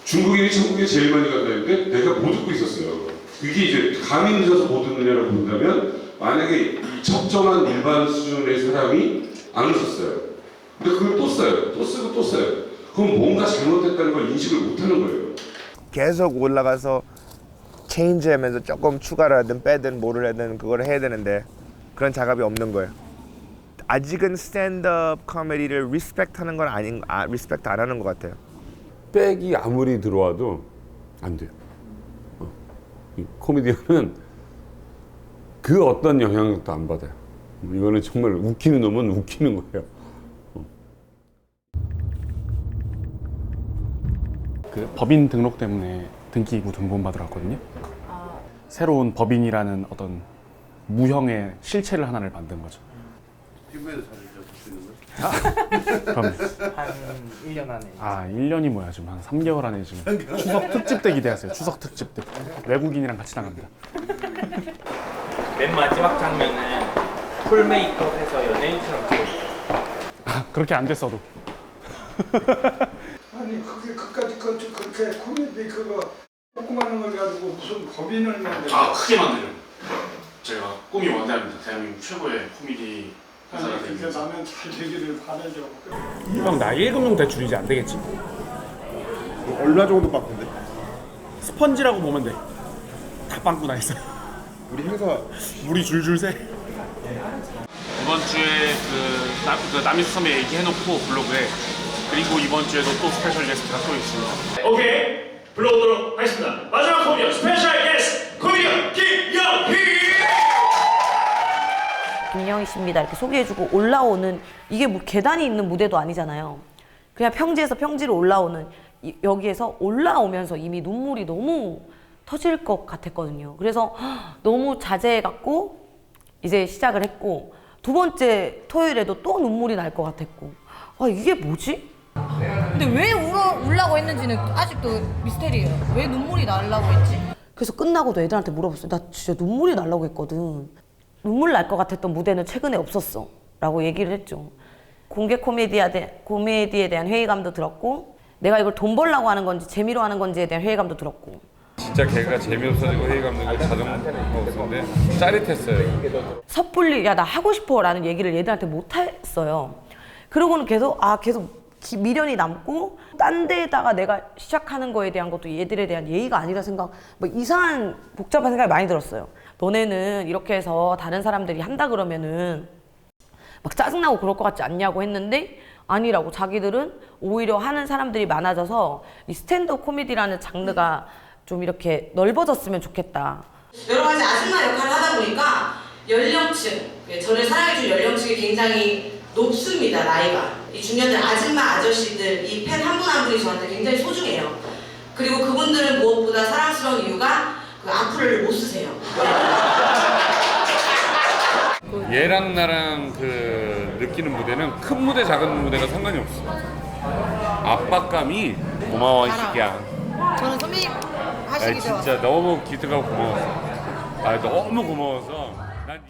중국인이 천국에 제일 많이 간다는데 내가 못 듣고 있었어요. 그게 이제 감이 늦어서 못 듣느냐라고 본다면 만약에 이 적정한 일반 수준의 사람이 안 웃었어요. 근데 그걸 또 써요. 또 쓰고 또 써요. 그럼 뭔가 잘못됐다는 걸 인식을 못하는 거예요. 계속 올라가서 체인지하면서 조금 추가를 하든 빼든 뭐를 하든 그걸 해야 되는데 그런 작업이 없는 거예요. 아직은 스탠드업 코미디를 리스펙트하는 건 리스펙트 안 하는 것 같아요. 백이 아무리 들어와도 안 돼요. 이 코미디언은 그 어떤 영향력도 안 받아요. 이거는 정말 웃기는 놈은 웃기는 거예요. 그 법인 등록 때문에 등기부 등본 받으러 왔거든요. 새로운 법인이라는 어떤 무형의 실체를 하나를 만든 거죠. 피부에도 자주 쓸수 있는 거죠? 그럼요. 한 1년 안에. 아, 1년이 뭐야 지금 한 3개월 안에 지금 추석 특집 때 기대하세요. 추석 특집 때 외국인이랑 같이 나갑니다. 맨 마지막 장면은 풀 메이크업해서 연예인처럼 찍었어요. 그렇게 안 됐어도. 아니 그게 그까지 그렇게 코미디 그거 조그마한 걸 가지고 무슨 법인을 만들어? 아 크게 만들어요. 제가 꿈이 원대합니다. 대한민국 최고의 코미디 회사가 되기 그러니까 나는 잘 되기를 바라죠. 형 나 1금융 대출이지 안 되겠지? 얼마 정도 바꾼데? 스펀지라고 보면 돼. 다 빵꾸 나 있어요. 우리 행사 물이 줄줄 새. 이번 주에 그 남이수 선배 얘기해놓고 블로그에 그리고 이번 주에도 또 스페셜 게스트가 또 있습니다. 오케이 불러오도록 하겠습니다. 마지막 코미디언 스페셜 게스트 코미디언 김영희. 김영희 씨입니다 이렇게 소개해주고 올라오는 이게 뭐 계단이 있는 무대도 아니잖아요. 그냥 평지에서 평지로 올라오는 여기에서 올라오면서 이미 눈물이 너무 터질 것 같았거든요. 그래서 너무 자제해갖고 이제 시작을 했고 두 번째 토요일에도 또 눈물이 날 것 같았고 아 이게 뭐지? 근데 왜 울라고 했는지는 아직도 미스테리예요. 왜 눈물이 나려고 했지? 그래서 끝나고도 애들한테 물어봤어요. 나 진짜 눈물이 나려고 했거든. 눈물 날 것 같았던 무대는 최근에 없었어 라고 얘기를 했죠. 공개 코미디에 대한 회의감도 들었고 내가 이걸 돈 벌려고 하는 건지 재미로 하는 건지에 대한 회의감도 들었고 진짜 걔가 재미없어지고 회의감 들고 자존감 없었는데 짜릿했어요. 섣불리 야 나 하고 싶어 라는 얘기를 얘들한테 못 했어요. 그러고는 계속 미련이 남고 딴 데에다가 내가 시작하는 거에 대한 것도 얘들에 대한 예의가 아니라 생각 뭐 이상한 복잡한 생각이 많이 들었어요. 너네는 이렇게 해서 다른 사람들이 한다 그러면은 막 짜증나고 그럴 것 같지 않냐고 했는데 아니라고 자기들은 오히려 하는 사람들이 많아져서 이 스탠드업 코미디라는 장르가 좀 이렇게 넓어졌으면 좋겠다. 여러 가지 아줌마 역할을 하다 보니까 연령층, 저를 사랑해줄 연령층이 굉장히 높습니다. 나이가. 이 중년들 아줌마 아저씨들 이 팬 한 분 한 분이 저한테 굉장히 소중해요. 그리고 그분들은 무엇보다 사랑스러운 이유가 그 악플을 못 쓰세요. 얘랑 나랑 그 느끼는 무대는 큰 무대 작은 무대가 상관이 없어. 압박감이 고마워 이 새끼야. 저는 선배님 아 하시기 전에 진짜 너무 기특하고 고마웠어. 아 너무 고마워서 난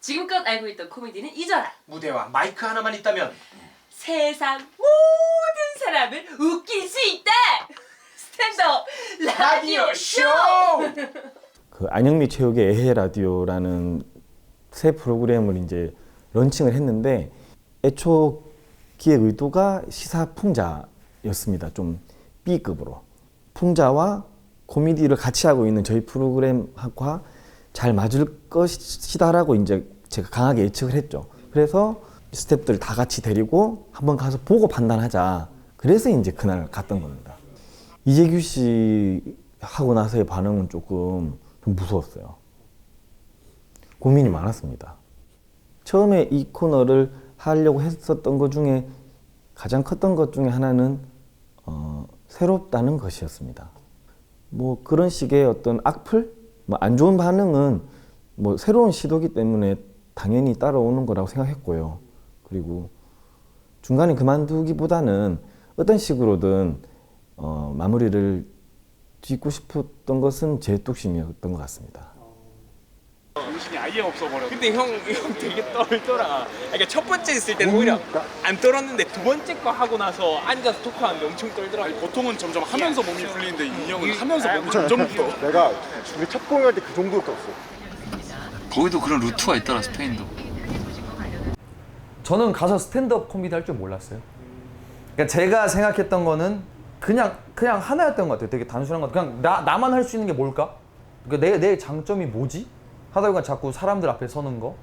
지금껏 알고 있던 코미디는 잊어라. 무대와 마이크 하나만 있다면 세상 모든 사람을 웃길 수 있다. 스탠드업 라디오 쇼. 그 안영미 체육의 에헤 라디오라는 새 프로그램을 이제 런칭을 했는데 애초기의 의도가 시사 풍자였습니다. 좀 B급으로 풍자와 코미디를 같이 하고 있는 저희 프로그램과 잘 맞을 것이다라고 이제 제가 강하게 예측을 했죠. 그래서 스태프들 다 같이 데리고 한번 가서 보고 판단하자. 그래서 이제 그날 갔던 겁니다. 이재규 씨 하고 나서의 반응은 조금 좀 무서웠어요. 고민이 많았습니다. 처음에 이 코너를 하려고 했었던 것 중에 가장 컸던 것 중에 하나는 새롭다는 것이었습니다. 뭐 그런 식의 어떤 악플, 뭐 안 좋은 반응은 뭐 새로운 시도기 때문에 당연히 따라오는 거라고 생각했고요. 그리고 중간에 그만두기보다는 어떤 식으로든 마무리를 짓고 싶었던 것은 제 뚝심이었던 것 같습니다. 정신이 아예 없어버려. 근데 형 되게 떨더라. 그러니까 첫 번째 있을 때는 오히려 안 떨었는데 두 번째 거 하고 나서 앉아서 토크하는데 엄청 떨더라고. 아니, 보통은 점점 하면서 몸이 풀리는데 이 형은 하면서 몸이 점점 풀어. 내가 우리 첫 공연할 때 그 정도 떴어. 거기도 그런 루트가 있더라, 스페인도. 저는 가서 스탠드업 코미디 할 줄 몰랐어요. 그러니까 제가 생각했던 거는 그냥 하나였던 것 같아요. 되게 단순한 것 같아요. 그냥 나만 할 수 있는 게 뭘까? 그러니까 내 장점이 뭐지? 하다 보니까 자꾸 사람들 앞에 서는 거,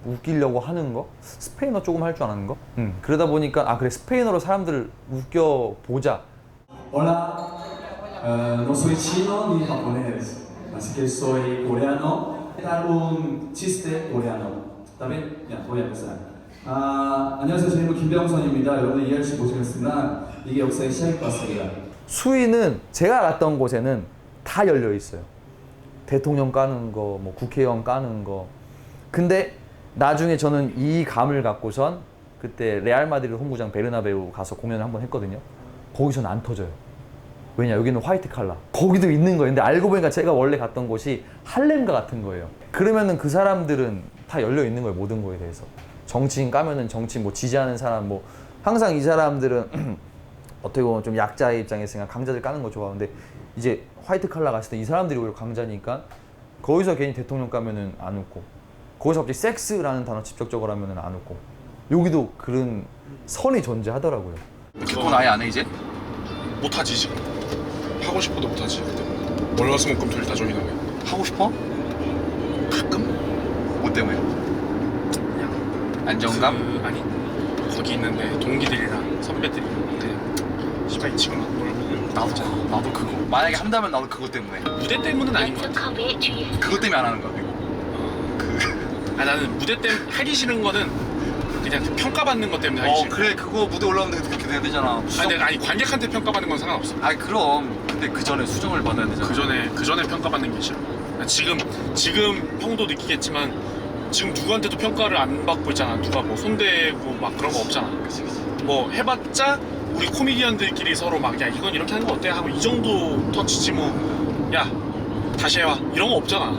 웃기려고 하는 거, 스페인어 조금 할 줄 아는 거. 그러다 보니까 그래 스페인어로 사람들을 웃겨보자. Hola, no soy chino ni japonés, así que soy coreano. Dar un chiste coreano. ¿Está bien? Ya, voy a empezar. 안녕하세요. 제 이름은 김병선입니다. 여러분들 이해할지 모르겠으나 이게 역사의 시작일 것 같습니다. 수위는 제가 갔던 곳에는 다 열려 있어요. 대통령 까는 거, 뭐 국회의원 까는 거. 근데 나중에 저는 이 감을 갖고선 그때 레알 마드리드 홈구장 베르나베우 가서 공연을 한번 했거든요. 거기서는 안 터져요. 왜냐, 여기는 화이트 칼라. 거기도 있는 거예요. 근데 알고 보니까 제가 원래 갔던 곳이 할렘과 같은 거예요. 그러면은 그 사람들은 다 열려 있는 거예요. 모든 거에 대해서. 정치인 까면은 정치인 뭐 지지하는 사람 뭐 항상 이 사람들은 어떻게 보면 좀 약자의 입장에서 그냥 강자들 까는 거 좋아하는데 이제 화이트 칼라 갔을 때 이 사람들이 오히려 강자니까 거기서 괜히 대통령 까면은 안 웃고 거기서 갑자기 섹스라는 단어 직접적으로 하면은 안 웃고 여기도 그런 선이 존재하더라고요. 결혼 아예 안 해 이제? 못하지 지금. 하고 싶어도 못하지. 월화수목금 다 저기 나와. 하고 싶어? 가끔. 뭐 때문에? 안정감? 아니 거기 있는데 동기들이랑 선배들이 그냥 씨발 지금 막 놀고 나도 그거 만약에 한다면 나도 그것 때문에 무대 때문은 아닌 것 같아. 그것 때문에 안 하는 거야 그거. 나는 무대 때문에 하기 싫은 거는 그냥 평가받는 것 때문에 하기 싫어. 그래 그거 무대 올라오는데 그렇게 돼야 되잖아. 아니 관객한테 평가받는 건 상관없어. 아니 그럼 근데 그 전에 수정을 받아야 되잖아. 그 전에 평가받는 게 싫어. 지금 형도 느끼겠지만 지금 누구한테도 평가를 안 받고 있잖아. 누가 뭐 손대고 막 그런 거 없잖아. 뭐 해봤자 우리 코미디언들끼리 서로 막 야 이건 이렇게 하는 거 어때? 하고 이 정도 터치지 뭐 야 다시 해와 이런 거 없잖아.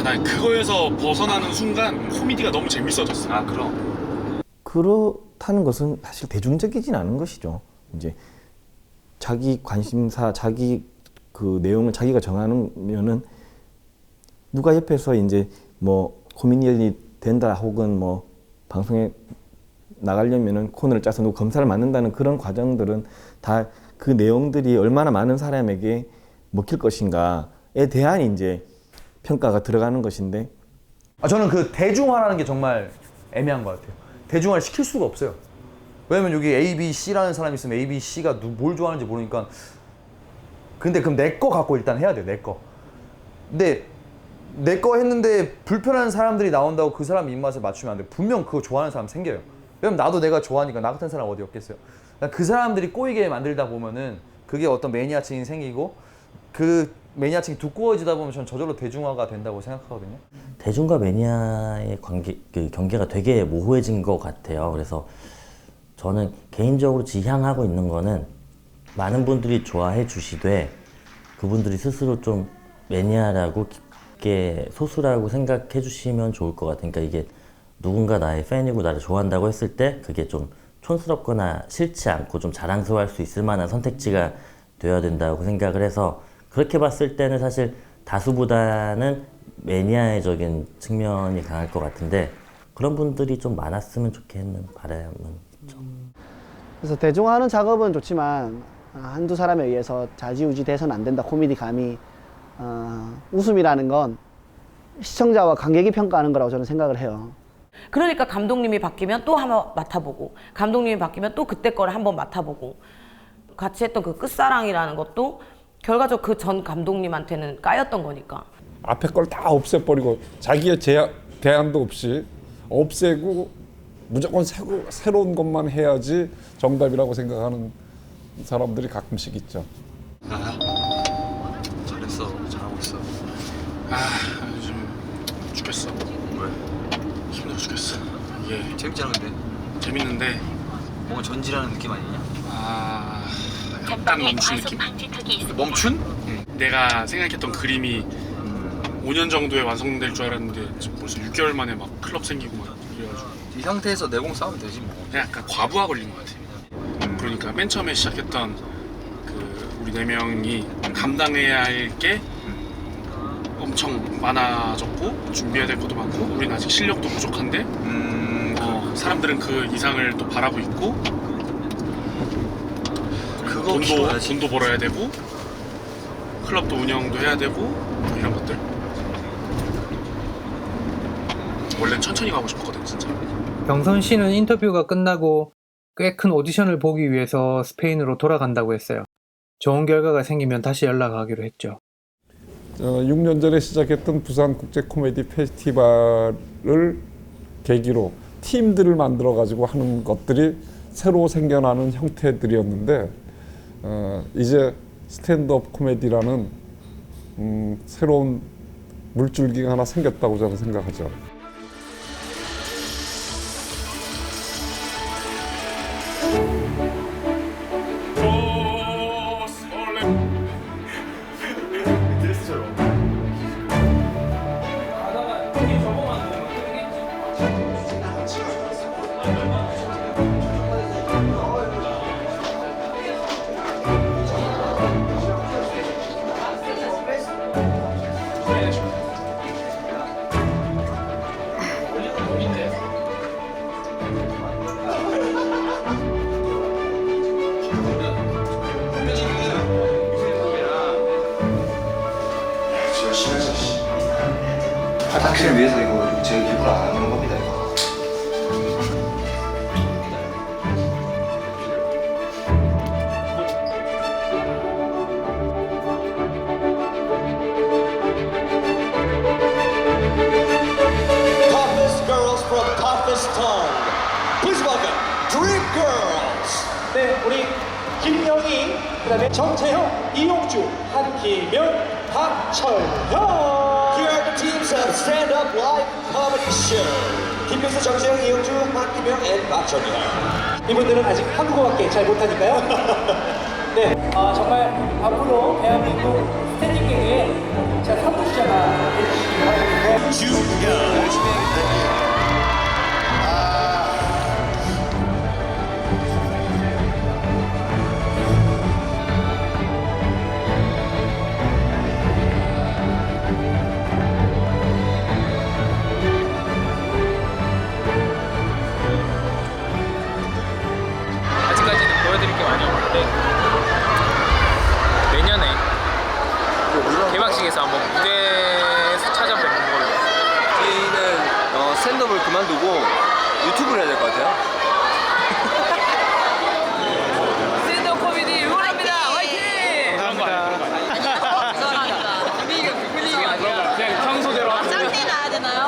난 그거에서 벗어나는 순간 코미디가 너무 재밌어졌어. 그럼. 그렇다는 것은 사실 대중적이진 않은 것이죠. 이제 자기 관심사, 자기 그 내용을 자기가 정하면은 누가 옆에서 이제 뭐 코미디언이 된다 혹은 뭐 방송에 나가려면은 코너를 짜서 누구 검사를 맡는다는 그런 과정들은 다 그 내용들이 얼마나 많은 사람에게 먹힐 것인가에 대한 이제 평가가 들어가는 것인데 저는 그 대중화라는 게 정말 애매한 것 같아요. 대중화를 시킬 수가 없어요. 왜냐면 여기 A, B, C라는 사람이 있으면 A, B, C가 뭘 좋아하는지 모르니까 근데 그럼 내 거 갖고 일단 해야 돼요. 내 거. 근데 내 거 했는데 불편한 사람들이 나온다고 그 사람 입맛에 맞추면 안 돼. 분명 그거 좋아하는 사람 생겨요. 왜냐면 나도 내가 좋아하니까 나 같은 사람 어디 없겠어요. 그 사람들이 꼬이게 만들다 보면은 그게 어떤 매니아층이 생기고 그 매니아층이 두꺼워지다 보면 전 저절로 대중화가 된다고 생각하거든요. 대중과 매니아의 관계, 그 경계가 되게 모호해진 것 같아요. 그래서 저는 개인적으로 지향하고 있는 거는 많은 분들이 좋아해 주시되 그분들이 스스로 좀 매니아라고 깊게 소수라고 생각해 주시면 좋을 것 같아요. 그러니까 이게 누군가 나의 팬이고 나를 좋아한다고 했을 때 그게 좀 촌스럽거나 싫지 않고 좀 자랑스러워할 수 있을 만한 선택지가 되어야 된다고 생각을 해서 그렇게 봤을 때는 사실 다수보다는 매니아적인 측면이 강할 것 같은데 그런 분들이 좀 많았으면 좋겠는 바람은 있죠. 그래서 대중화하는 작업은 좋지만 한두 사람에 의해서 좌지우지 돼서는 안 된다. 코미디 감이 웃음이라는 건 시청자와 관객이 평가하는 거라고 저는 생각을 해요. 그러니까 감독님이 바뀌면 또 한번 맡아보고 감독님이 바뀌면 또 그때 거를 한번 맡아보고 같이 했던 그 끝사랑이라는 것도 결과적으로 그 전 감독님한테는 까였던 거니까. 앞에 걸 다 없애버리고 자기의 대안도 없이 없애고 무조건 새로운 것만 해야지 정답이라고 생각하는 사람들이 가끔씩 있죠. 나야? 잘했어. 잘하고 있어. 요즘 죽겠어. 왜? 힘들어 죽겠어. 이게 재밌잖아 근데. 재밌는데 뭔가 전지라는 느낌 아니냐? 약간 멈춘 느낌. 멈춘? 내가 생각했던 그림이 5년 정도에 완성될 줄 알았는데 지금 벌써 6개월 만에 막 클럽 생기고 막 이래가지고 이 상태에서 내공 싸우면 되지 뭐. 그냥 약간 과부하 걸린 것 같아. 그러니까 맨 처음에 시작했던 그 우리 4명이 감당해야 할 게 엄청 많아졌고 준비해야 될 것도 많고 우린 아직 실력도 부족한데 사람들은 그 이상을 또 바라고 있고 돈도 벌어야 되고 클럽도 운영도 해야 되고 이런 것들. 원래는 천천히 가고 싶었거든 진짜. 병선 씨는 인터뷰가 끝나고 꽤 큰 오디션을 보기 위해서 스페인으로 돌아간다고 했어요. 좋은 결과가 생기면 다시 연락하기로 했죠. 6년 전에 시작했던 부산 국제 코미디 페스티벌을 계기로 팀들을 만들어 가지고 하는 것들이 새로 생겨나는 형태들이었는데 이제 스탠드업 코미디라는 새로운 물줄기가 하나 생겼다고 저는 생각하죠. 당신을 위해서 이거 제 일부러 안 하는 겁니다. 이거. Toughest girls from toughest tongue. Please welcome Dream Girls. 네, 우리 김영희, 그다음에 정채형, 이용주, 한기명, 박철형. Here are the teams of stand-up live comedy show. 김명수, 정세영, 이용주, 박기명, and 박철형. 이분들은 아직 한국어밖에 잘 못하니까요. 네, 정말 앞으로 대한민국 스탠딩 개그의 자 선두주자가 되시기 바랍니다. 열심히 해야겠다. 아직까지는 보여드릴 게 많이 없는데 내년에 개막식에서 한번 무대에서 찾아뵙는 걸로. 저희는 스탠드업을 그만두고 유튜브를 해야 될 것 같아요. 스탠드업 코미디 응원합니다. 화이팅! 감사합니다. 분위기가 아니라 그냥 평소대로 하면 짱띠 나야 되나요?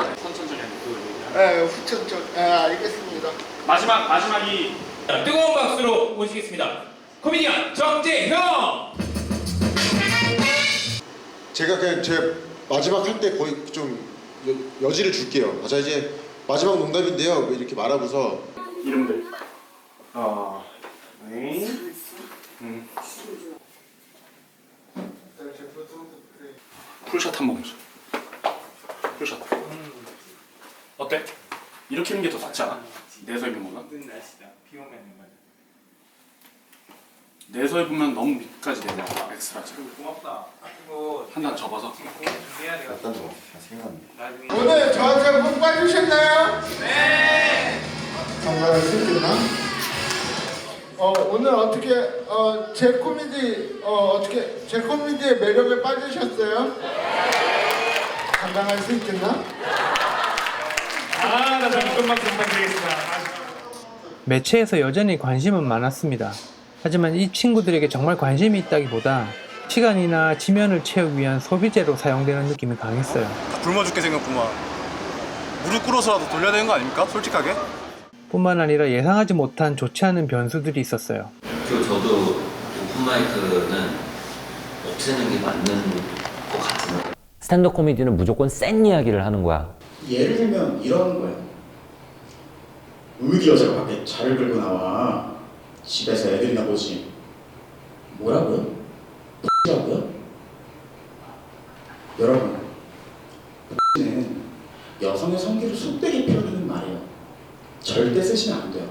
네, 후천적. 알겠습니다. 마지막이 뜨거운 박수로 모시겠습니다. 코미디언 정재형. 제가 그냥 제 마지막 할 때 거의 좀 여지를 줄게요. 자 이제 마지막 농담인데요. 이렇게 말하고서 이름들. 네. 풀샷 한 번 보자. 풀샷. 어때? 이렇게 하는 게 더 낫지 않아? 내서 입는 거가? 내서 입으면 너무 밑까지 내려. 엑스라지. 고맙다. 한 단 접어서. 오늘 저한테 복 받으셨나요? 네. 정말 슬프나? 오늘 어떻게 제 코미디 어떻게 제 코미디의 매력에 빠지셨어요? 감당할 수 있겠나? 나 잠깐만 부탁드리겠습니다. 매체에서 여전히 관심은 많았습니다. 하지만 이 친구들에게 정말 관심이 있다기보다 시간이나 지면을 채우기 위한 소비재로 사용되는 느낌이 강했어요. 굶어 죽게 생겼구만. 무릎 꿇어서라도 돌려야 되는 거 아닙니까? 솔직하게? 뿐만 아니라 예상하지 못한 좋지 않은 변수들이 있었어요. 그리고 저도 오픈마이크는 없애는 게 맞는 것 같은. 스탠드업 코미디는 무조건 센 이야기를 하는 거야. 예를 들면 이런 거예요. 어디 여자가 밖에 차를 끌고 나와. 집에서 애들이나 보지. 뭐라고요? X라고요? 여러분, X는 여성의 성기를 쑥대게 표현하는 말이에요. 절대 쓰시면 안 돼요.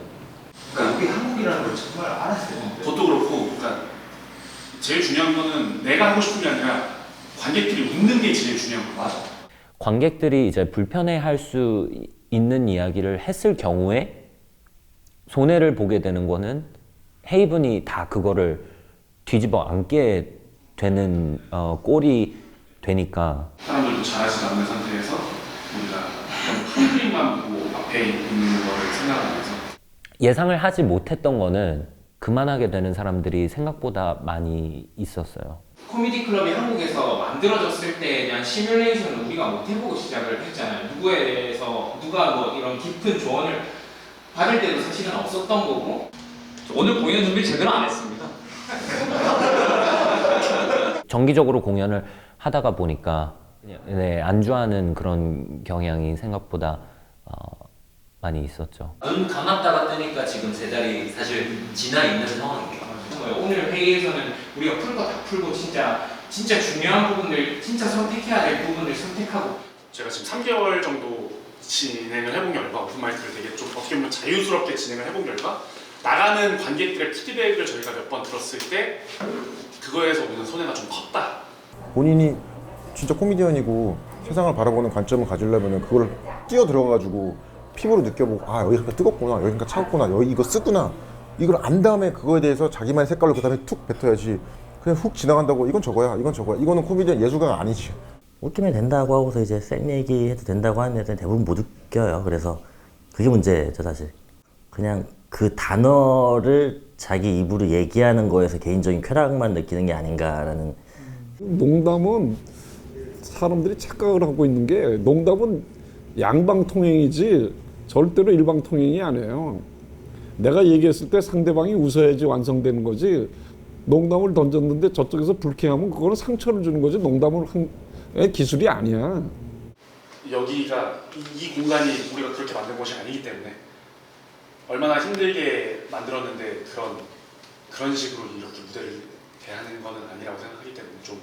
그러니까 우리 한국이라는 걸 정말 알았어요. 그것도 그렇고, 그러니까 제일 중요한 거는 내가 하고 싶은 게 아니라 관객들이 웃는 게 제일 중요한 거 맞아. 관객들이 이제 불편해할 수 있는 이야기를 했을 경우에 손해를 보게 되는 거는 헤이븐이 다 그거를 뒤집어 앉게 되는 꼴이 되니까. 사람들도 잘하지 않는 상태에서 우리가 한 그림만 보고 앞에 있는 거를 생각하면서 예상을 하지 못했던 거는 그만하게 되는 사람들이 생각보다 많이 있었어요. 코미디 클럽이 한국에서 만들어졌을 때에 대한 시뮬레이션을 우리가 못 해보고 시작을 했잖아요. 누구에 대해서 누가 뭐 이런 깊은 조언을 받을 때도 사실은 없었던 거고. 오늘 공연 준비 제대로 안 했습니다. 정기적으로 공연을 하다가 보니까 네, 안주하는 그런 경향이 생각보다 많이 있었죠. 눈 감았다가 뜨니까 지금 세 달이 사실 지나 있는 상황이에요. 오늘 회의에서는 우리가 풀 거 다 풀고 진짜 중요한 부분들, 진짜 선택해야 될 부분을 선택하고. 제가 지금 3개월 정도 진행을 해본 결과 오픈마이크를 되게 좀 어떻게 보면 자유스럽게 진행을 해본 결과 나가는 관객들의 피드백을 저희가 몇 번 들었을 때 그거에서 오는 손해가 좀 컸다. 본인이 진짜 코미디언이고 세상을 바라보는 관점을 가지려면 그걸 뛰어 들어가가지고 피부로 느껴보고 아 여기가 뜨겁구나, 여기가 차갑구나, 여기 이거 쓰구나, 이걸 안 다음에 그거에 대해서 자기만의 색깔로 그 다음에 툭 뱉어야지. 그냥 훅 지나간다고 이건 저거야, 이건 저거야, 이거는 코미디언 예술가가 아니지. 웃기면 된다고 하고서 이제 센 얘기 해도 된다고 하는 애들은 대부분 못 웃겨요. 그래서 그게 문제죠 사실. 그냥 그 단어를 자기 입으로 얘기하는 거에서 개인적인 쾌락만 느끼는 게 아닌가라는. 농담은 사람들이 착각을 하고 있는 게 농담은 양방통행이지 절대로 일방통행이 아니에요. 내가 얘기했을 때 상대방이 웃어야지 완성되는 거지. 농담을 던졌는데 저쪽에서 불쾌하면 그거는 상처를 주는 거지 농담의 기술이 아니야. 여기가 이 공간이 우리가 그렇게 만든 곳이 아니기 때문에 얼마나 힘들게 만들었는데 그런 식으로 이렇게 무대를 대하는 거는 아니라고 생각하기 때문에 좀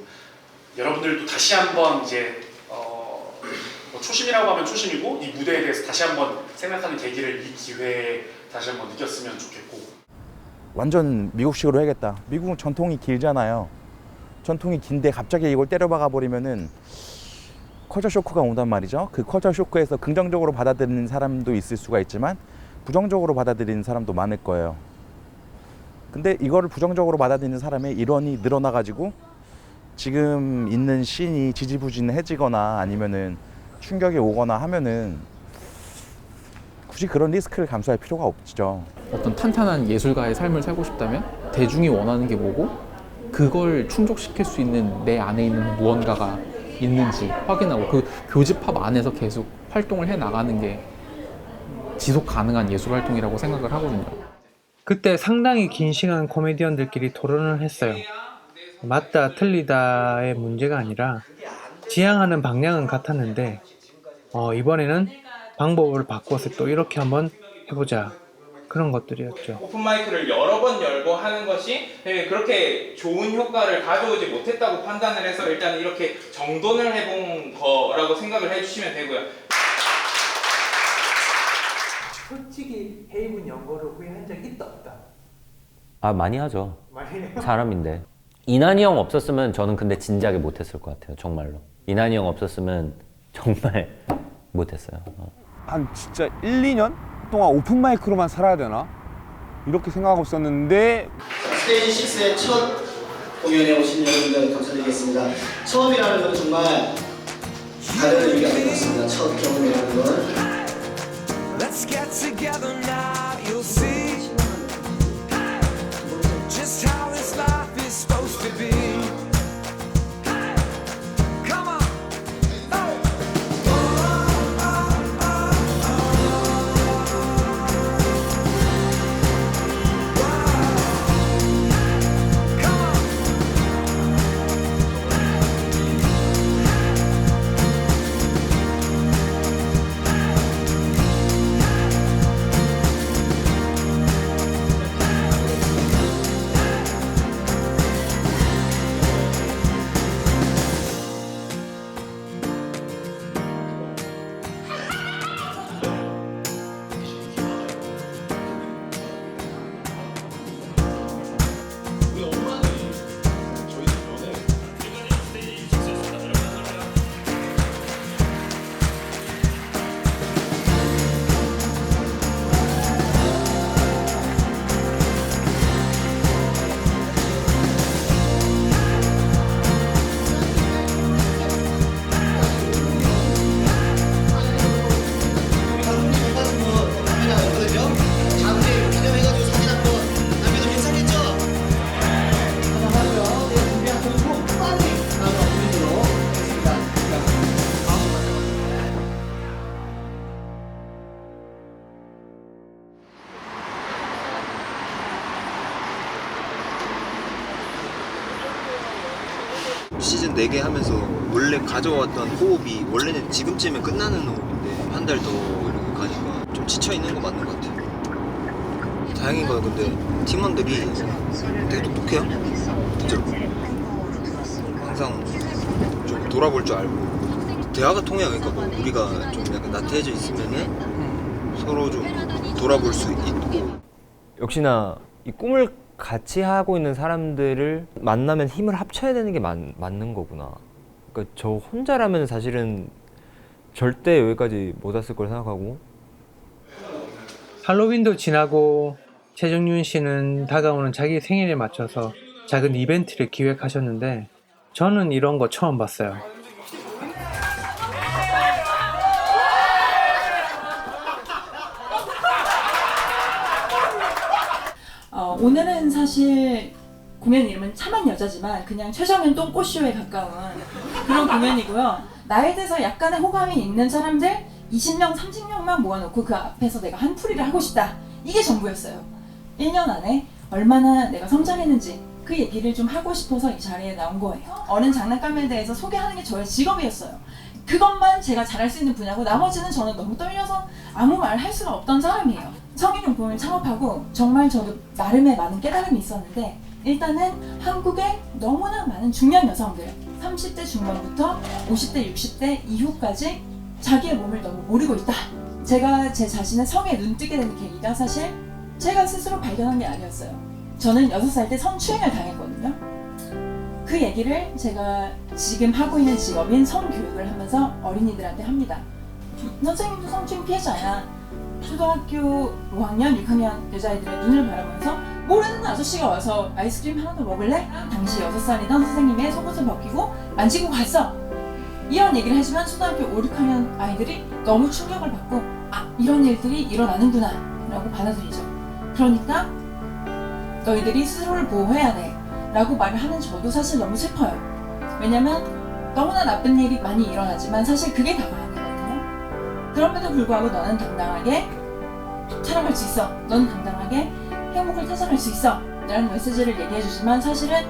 여러분들도 다시 한번 이제 뭐 초심이라고 하면 초심이고 이 무대에 대해서 다시 한번 생각하는 계기를 이 기회에 다시 한번 느꼈으면 좋겠고. 완전 미국식으로 해야겠다. 미국은 전통이 길잖아요. 전통이 긴데 갑자기 이걸 때려박아 버리면은 컬처 쇼크가 온단 말이죠. 그 컬처 쇼크에서 긍정적으로 받아들이는 사람도 있을 수가 있지만 부정적으로 받아들이는 사람도 많을 거예요. 근데 이거를 부정적으로 받아들이는 사람의 일원이 늘어나가지고 지금 있는 씬이 지지부진해지거나 아니면은 충격이 오거나 하면은 굳이 그런 리스크를 감수할 필요가 없죠. 어떤 탄탄한 예술가의 삶을 살고 싶다면 대중이 원하는 게 뭐고 그걸 충족시킬 수 있는 내 안에 있는 무언가가 있는지 확인하고 그 교집합 안에서 계속 활동을 해 나가는 게 지속 가능한 예술 활동이라고 생각을 하거든요. 그때 상당히 긴 시간 코미디언들끼리 토론을 했어요. 맞다 틀리다의 문제가 아니라 지향하는 방향은 같았는데 이번에는 방법을 바꿔서 또 이렇게 한번 해보자, 그런 것들이었죠. 오픈마이크를 여러 번 열고 하는 것이 그렇게 좋은 효과를 가져오지 못했다고 판단을 해서 일단 이렇게 정돈을 해본 거라고 생각을 해주시면 되고요. 솔직히 헤이븐 연거를 후회한 적 있다 없다? 많이 하죠. 많이 해요? 사람인데. 이난이 형 없었으면 저는 근데 진지하게 못했을 것 같아요. 정말로. 이난이 형 없었으면 정말 못했어요. 한 진짜 1, 2년 동안 오픈마이크로만 살아야 되나? 이렇게 생각하고 있었는데 스테이지 6의 첫 공연에 오신 여러분들 감사드리겠습니다. 처음이라는 건 정말 다른 의미가 될 것 같습니다. 첫 경험이라는 건. Let's get together now, you'll see just how this life is supposed to be. Come on. 시즌 4개 하면서 원래 가져왔던 호흡이 원래는 지금쯤에 끝나는 호흡인데 한 달 더 이렇게 가니까 좀 지쳐있는 거 맞는 것 같아요. 다행인 거예요. 근데 팀원들이 되게 똑똑해요. 진짜 항상 좀 돌아볼 줄 알고 대화가 통해요. 그러니까 뭐 우리가 좀 약간 나태해져 있으면은 서로 좀 돌아볼 수 있고. 역시나 이 꿈을 같이 하고 있는 사람들을 만나면 힘을 합쳐야 되는 게 맞는 거구나. 그러니까 저 혼자라면 사실은 절대 여기까지 못 왔을 걸 생각하고. 할로윈도 지나고 최정윤 씨는 다가오는 자기 생일에 맞춰서 작은 이벤트를 기획하셨는데 저는 이런 거 처음 봤어요. 오늘은 사실 공연 이름은 참한 여자지만 그냥 최정윤 똥꼬쇼에 가까운 그런 공연이고요. 나에 대해서 약간의 호감이 있는 사람들 20명, 30명만 모아놓고 그 앞에서 내가 한풀이를 하고 싶다. 이게 전부였어요. 1년 안에 얼마나 내가 성장했는지 그 얘기를 좀 하고 싶어서 이 자리에 나온 거예요. 어른 장난감에 대해서 소개하는 게 저의 직업이었어요. 그것만 제가 잘할 수 있는 분야고 나머지는 저는 너무 떨려서 아무 말 할 수가 없던 사람이에요. 성인용품을 창업하고 정말 저도 나름의 많은 깨달음이 있었는데 일단은 한국에 너무나 많은 중년 여성들 30대 중반부터 50대, 60대 이후까지 자기의 몸을 너무 모르고 있다. 제가 제 자신의 성에 눈뜨게 된 계기가 사실 제가 스스로 발견한 게 아니었어요. 저는 6살 때 성추행을 당했거든요. 그 얘기를 제가 지금 하고 있는 직업인 성교육을 하면서 어린이들한테 합니다. 선생님도 성추행 피해자야. 초등학교 5학년, 6학년 여자아이들의 눈을 바라보면서 모르는 아저씨가 와서 아이스크림 하나 더 먹을래? 당시 6살이던 선생님의 속옷을 벗기고 만지고 갔어. 이런 얘기를 하지만 초등학교 5, 6학년 아이들이 너무 충격을 받고 이런 일들이 일어나는구나 라고 받아들이죠. 그러니까 너희들이 스스로를 보호해야 돼 라고 말을 하는 저도 사실 너무 슬퍼요. 왜냐면 너무나 나쁜 일이 많이 일어나지만 사실 그게 다가 아니거든요. 그럼에도 불구하고 너는 당당하게 살아갈 수 있어. 넌 당당하게 행복을 찾아갈 수 있어 라는 메시지를 얘기해 주지만 사실은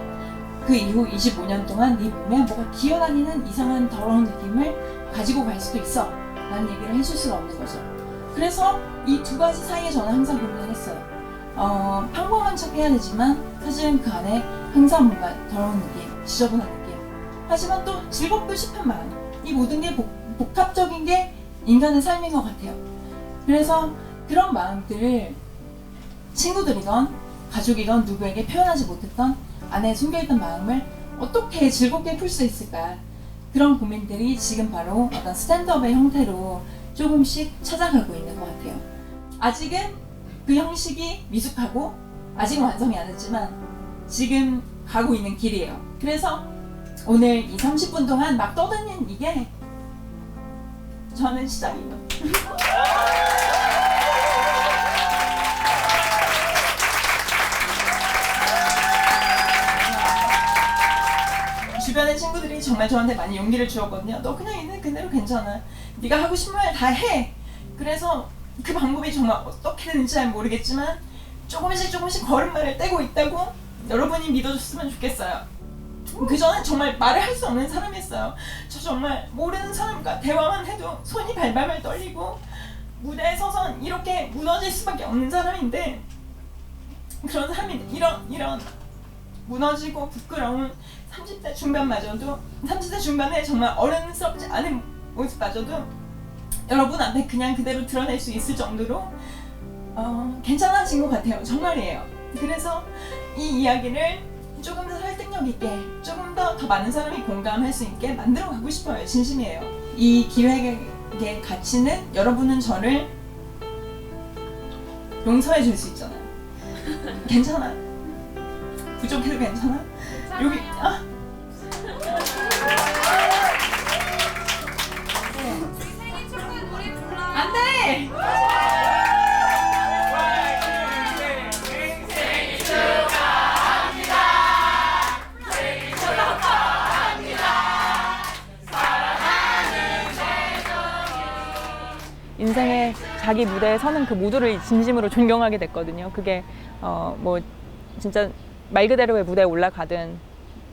그 이후 25년 동안 네 몸에 뭐가 기어다니는 이상한 더러운 느낌을 가지고 갈 수도 있어 라는 얘기를 해줄 수가 없는 거죠. 그래서 이 두 가지 사이에 저는 항상 고민을 했어요. 평범한 척 해야 되지만 사실은 그 안에 항상 뭔가 더러운 느낌, 지저분한 느낌, 하지만 또 즐겁고 싶은 마음, 이 모든 게 복합적인 게 인간의 삶인 것 같아요. 그래서 그런 마음들을 친구들이건 가족이건 누구에게 표현하지 못했던 안에 숨겨있던 마음을 어떻게 즐겁게 풀 수 있을까, 그런 고민들이 지금 바로 어떤 스탠드업의 형태로 조금씩 찾아가고 있는 것 같아요. 아직은 그 형식이 미숙하고 아직은 완성이 안 됐지만 지금 가고 있는 길이에요. 그래서 오늘 이 30분 동안 막 떠드는 이게 저는 시작이에요. 주변의 친구들이 정말 저한테 많이 용기를 주었거든요. 너 그냥 있는 그대로 괜찮아. 네가 하고 싶은 말 다 해. 그래서 그 방법이 정말 어떻게 되는지 잘 모르겠지만 조금씩 걸음마를 떼고 있다고 여러분이 믿어줬으면 좋겠어요. 그전엔 정말 말을 할 수 없는 사람이었어요. 저 정말 모르는 사람과 대화만 해도 손이 발발발 떨리고 무대에 서서 이렇게 무너질 수밖에 없는 사람인데, 그런 사람이 이런 무너지고 부끄러운 30대 중반마저도, 30대 중반에 정말 어른스럽지 않은 모습마저도 여러분 앞에 그냥 그대로 드러낼 수 있을 정도로 괜찮아진 것 같아요. 정말이에요. 그래서 이 이야기를 조금 더 설득력 있게, 조금 더 많은 사람이 공감할 수 있게 만들어 가고 싶어요. 진심이에요. 이 기획의 가치는 여러분은 저를 용서해 줄 수 있잖아요. 괜찮아. 부족해도 괜찮아. 여기 안 돼! 인생의 자기 무대에 서는 그 모두를 진심으로 존경하게 됐거든요. 그게 뭐 진짜 말 그대로의 무대에 올라가든,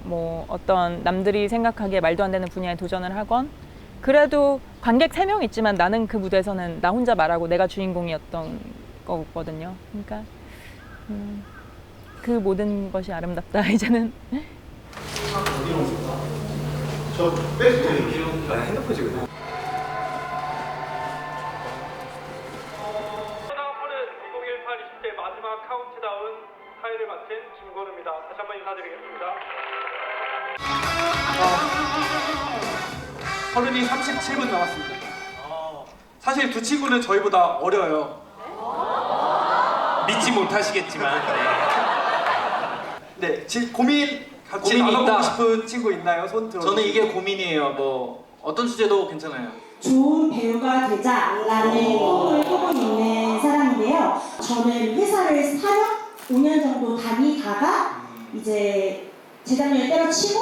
뭐 어떤 남들이 생각하기에 말도 안 되는 분야에 도전을 하건, 그래도 관객 3명 있지만 나는 그 무대에서는 나 혼자 말하고 내가 주인공이었던 거거든요. 그러니까 그 모든 것이 아름답다 이제는. 저 뺄 때 핸드폰 찍거든요. 마지막 카운트다운 사회를 맡은 김건우입니다. 다시 한번 인사드리겠습니다. 서른이 37분 남았습니다. 사실 두 친구는 저희보다 어려요. 믿지 못하시겠지만. 네, 고민 같이 나눠보고 싶은 친구 있나요? 손 들어. 저는 이게 고민이에요. 뭐 어떤 주제도 괜찮아요. 좋은 배우가 되자라는 꿈을 꾸고 있는 사람인데요. 저는 회사를 4년, 5년 정도 다니다가 이제 재작년에 때려치고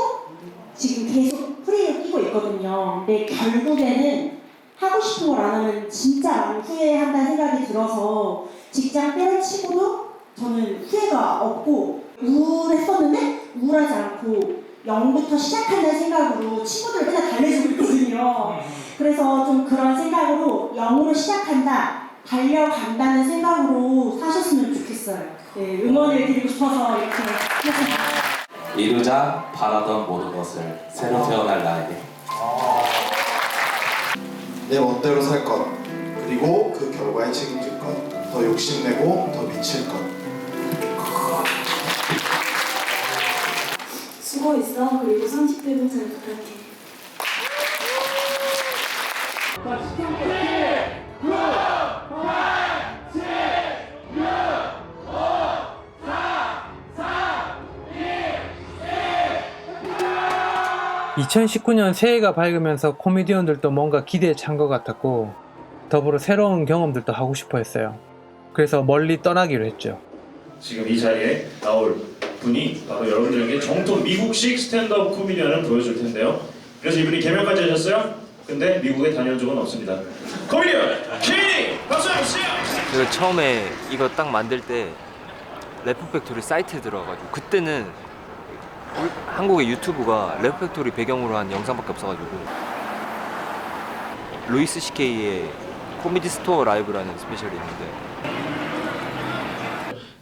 지금 계속 프리를 끼고 있거든요. 근데 결국에는 하고 싶은 걸 안 하면 진짜 많이 후회한다는 생각이 들어서 직장 때려치고도 저는 후회가 없고 우울했었는데 우울하지 않고 0부터 시작한다는 생각으로 친구들을 맨날 달래주고 있거든요. 그래서 좀 그런 생각으로 0으로 시작한다, 달려간다는 생각으로 사셨으면 좋겠어요. 네, 응원을 드리고 싶어서 이렇게 했습니다. 이루자 바라던 모든 것을 새로 태어날 나에게. 내 멋대로 살 것, 그리고 그 결과에 책임질 것, 더 욕심내고 더 미칠 것. 수고했어. 그리고 30대도 잘 부탁해. (2019년) 새해가 밝으면서 코미디언들도 뭔가 기대에 찬 것 같았고, 더불어 새로운 경험들도 하고 싶어 했어요. 그래서 멀리 떠나기로 했죠. 지금 이 자리에 나올 분이 바로 여러분들에게 정통 미국식 스탠드업 코미디언을 보여줄 텐데요. 그래서 이분이 개명까지 하셨어요. 근데 미국에 다녀온 적은 없습니다. 코미디언 케이니 박수 주세요. 그 처음에 이거 딱 만들 때 래퍼 팩토리 사이트에 들어가가지고 그때는 한국의 유튜브가 래퍼 팩토리 배경으로 한 영상밖에 없어가지고 루이스 CK의 코미디 스토어 라이브라는 스페셜이 있는데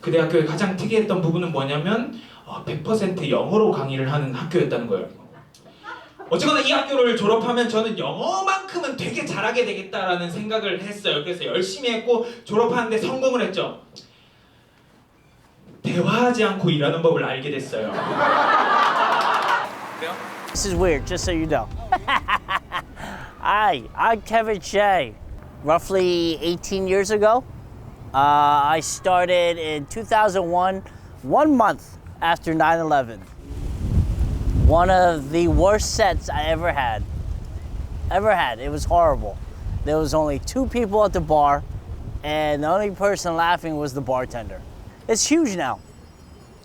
그 대학교의 가장 특이했던 부분은 뭐냐면 100% 영어로 강의를 하는 학교였다는 거예요. 어쨌거나 이 학교를 졸업하면 저는 영어만큼은 되게 잘하게 되겠다라는 생각을 했어요. 그래서 열심히 했고 졸업하는데 성공을 했죠. 대화하지 않고 일하는 법을 알게 됐어요. This is weird, just so you know. Hi, I'm Kevin Shea. Roughly 18 years ago, I started in 2001, 1 month after 9/11. One of the worst sets I ever had. It was horrible. There was only 2 people at the bar, and the only person laughing was the bartender. It's huge now.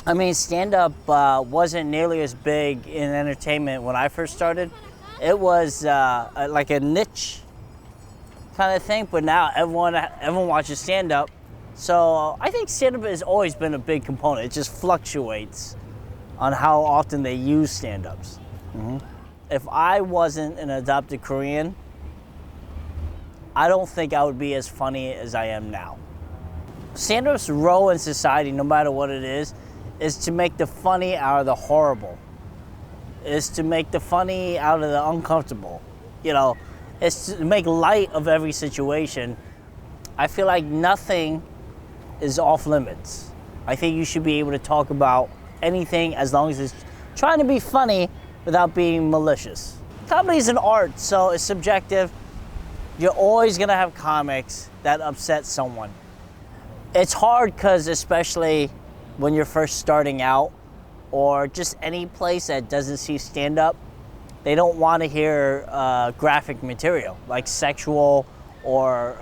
I mean, stand-up wasn't nearly as big in entertainment when I first started. It was like a niche kind of thing, but now everyone watches stand-up. So I think stand-up has always been a big component. It just fluctuates on how often they use stand-ups. If I wasn't an adopted Korean, I don't think I would be as funny as I am now. Stand-up's role in society, no matter what it is to make the funny out of the horrible. Is to make the funny out of the uncomfortable. You know, it's to make light of every situation. I feel like nothing is off limits. I think you should be able to talk about anything as long as it's trying to be funny without being malicious. Comedy is an art, so it's subjective. You're always gonna have comics that upset someone. It's hard because especially when you're first starting out or just any place that doesn't see stand-up, they don't want to hear graphic material like sexual or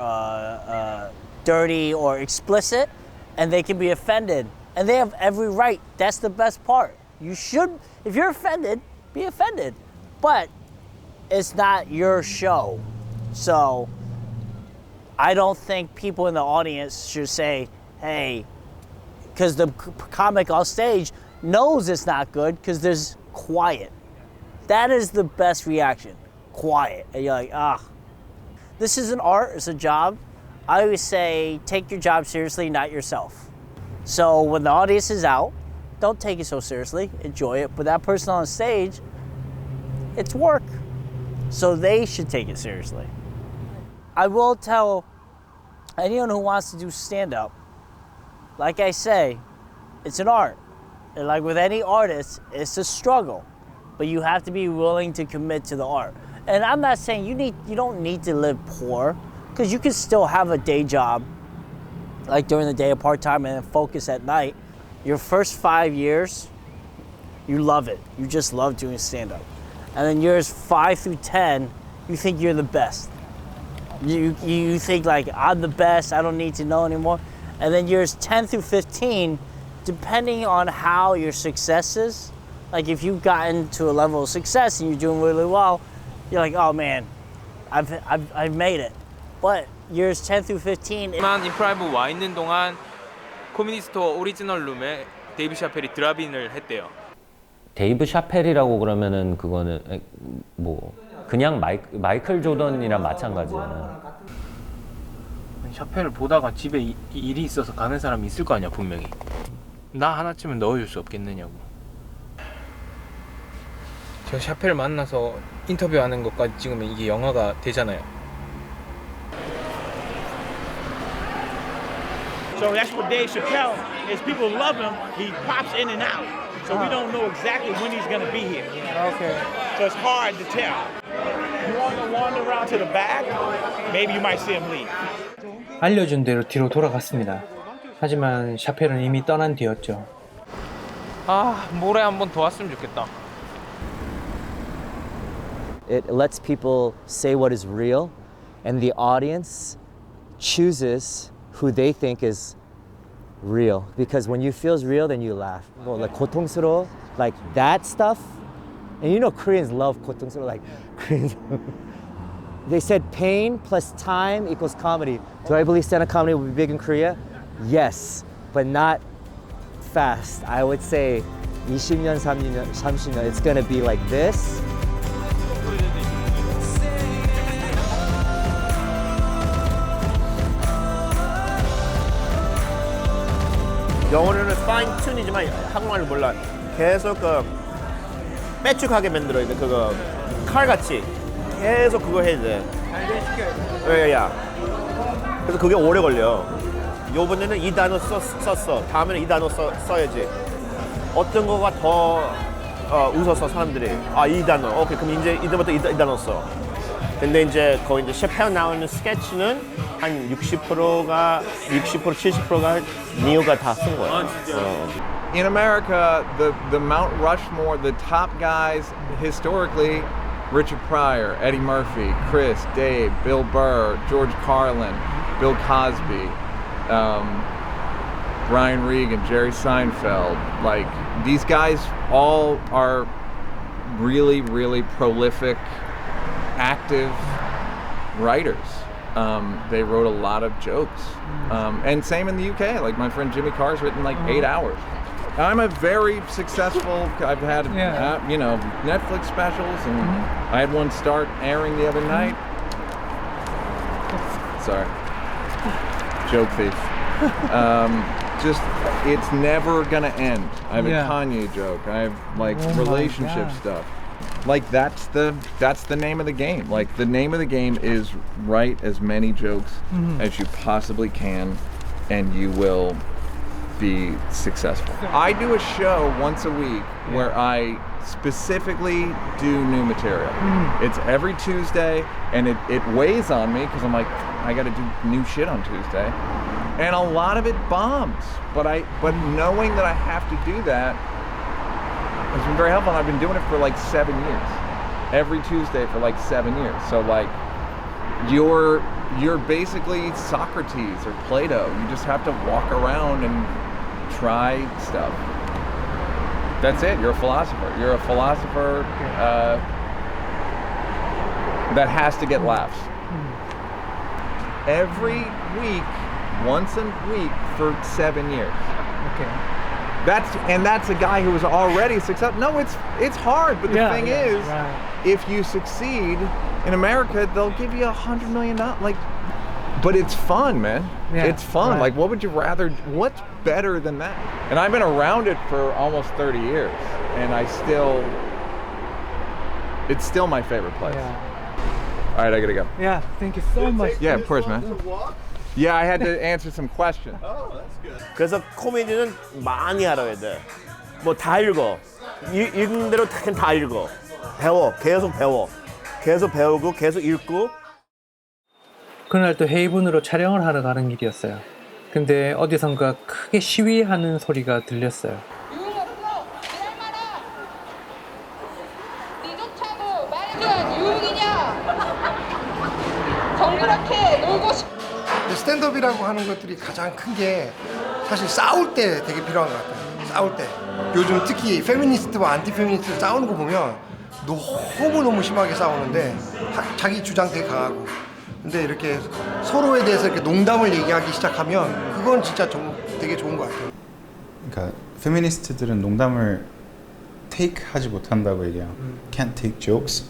dirty or explicit, and they can be offended. And they have every right. That's the best part. You should, if you're offended, be offended. But it's not your show. So I don't think people in the audience should say, hey, because the comic on stage knows it's not good because there's quiet. That is the best reaction, quiet. And you're like, this is an art, it's a job. I always say, take your job seriously, not yourself. So when the audience is out, don't take it so seriously, enjoy it. But that person on stage, it's work. So they should take it seriously. I will tell anyone who wants to do stand-up, like I say, it's an art. And like with any artist, it's a struggle. But you have to be willing to commit to the art. And I'm not saying you don't need to live poor, because you can still have a day job, like during the day, a part-time, and then focus at night. Your first 5 years, you love it. You just love doing stand-up. And then years 5 through 10, you think you're the best. You think like, I'm the best, I don't need to know anymore. And then years 10 through 15, depending on how your success is, like if you've gotten to a level of success and you're doing really well, you're like, oh man, I've made it. But years 10 through 15. 인프라이브 와 있는 동안 코미디 스토어 오리지널 룸에 데이브 샤펠이 드랍인을 했대요. 데이브 샤펠이라고 그러면은 그거는 뭐 그냥 마이클 조던이랑 마찬가지잖아. 샤펠을 보다가 집에 일이 있어서 가는 사람이 있을 거 아니야 분명히. 나 하나쯤은 넣어줄 수 없겠느냐고. 저 샤펠 만나서 인터뷰하는 것까지 찍으면 이게 영화가 되잖아요. So that's what Dave Chappelle is. People love him. He pops in and out. So we don't know exactly when he's going to be here. Okay. So it's hard to tell. You want to wander around to the back, maybe you might see him leave. 알려준 대로 뒤로 돌아갔습니다. 하지만 샤펠은 이미 떠난 뒤였죠. 모레 한번 더 왔으면 좋겠다. It lets people say what is real, and the audience chooses who they think is real. Because when you feels real, then you laugh. Like 고통스러워, like that stuff. And you know Koreans love 고통스러워, like Koreans. They said pain plus time equals comedy. Do I believe stand-up comedy will be big in Korea? Yes, but not fast. I would say 20년, 30년, it's gonna be like this. 영어로는 fine tune이지만 한국말을 몰라. 계속 그 빼쭉하게 만들어야 돼. 그거 칼같이 계속 그거 해야 돼. 야. 그래서 그게 오래 걸려. 요번에는 이 단어 썼어. 다음에는 이 단어 써야지. 어떤 거가 더 웃었어 사람들이. 아, 이 단어. 오케이, 그럼 이제 이제부터 이 단어 써. 근데 이제 거기 이제 셰프에 나오는 스케치는 한 60%가 70%가 니오가 다 쓴 거야. In America, the Mount Rushmore, the top guys historically, Richard Pryor, Eddie Murphy, Chris, Dave, Bill Burr, George Carlin, Bill Cosby, Brian Regan, Jerry Seinfeld. Like, these guys all are really, really prolific, active writers. They wrote a lot of jokes. And same in the UK. Like, my friend Jimmy Carr's written like 8 hours. I'm a very successful, I've had, Netflix specials, and I had one start airing the other night. Sorry. Joke thief. Just, it's never gonna end. I have a Kanye joke. I have like relationship stuff. Like that's the name of the game. Like the name of the game is write as many jokes as you possibly can, and you will be successful. I do a show once a week where I specifically do new material. It's every Tuesday, and it weighs on me because I'm like, I got to do new shit on Tuesday, and a lot of it bombs. But knowing that I have to do that has been very helpful. And I've been doing it for like 7 years, every Tuesday for like 7 years. So like, you're basically Socrates or Plato. You just have to walk around and try stuff. That's it. You're a philosopher. You're a philosopher that has to get laughs. Every week, once a week for 7 years. Okay. That's a guy who was already successful. No, it's hard, but the thing is, if you succeed in America, they'll give you $100 million. Like, but it's fun, man. It's fun. Like, what would you rather? What's better than that? And I've been around it for almost 30 years, and it's still my favorite place. All right, I gotta go. Yeah, thank you so much. Yeah, of course, man. Yeah, I had to answer some questions. 그래서 코미디는 많이 알아야 돼. 뭐 다 읽어. 읽는 대로 다 읽어. 배워. 계속 배워. 계속 배우고 계속 읽고. 그날 또 헤이븐으로 촬영을 하러 가는 길이었어요. 근데 어디선가 크게 시위하는 소리가 들렸어요. 스탠드업이라고 하는 것들이 가장 큰 게 사실 싸울 때 되게 필요한 것 같아요. 싸울 때. 요즘 특히 페미니스트와 안티 페미니스트 싸우는 거 보면 너무 심하게 싸우는데 자기 주장 되게 강하고. 근데 이렇게 서로에 대해서 이렇게 농담을 얘기하기 시작하면 그건 진짜 되게 좋은 것 같아요. 그러니까 페미니스트들은 농담을 take 하지 못한다고 얘기해요. Can't take jokes.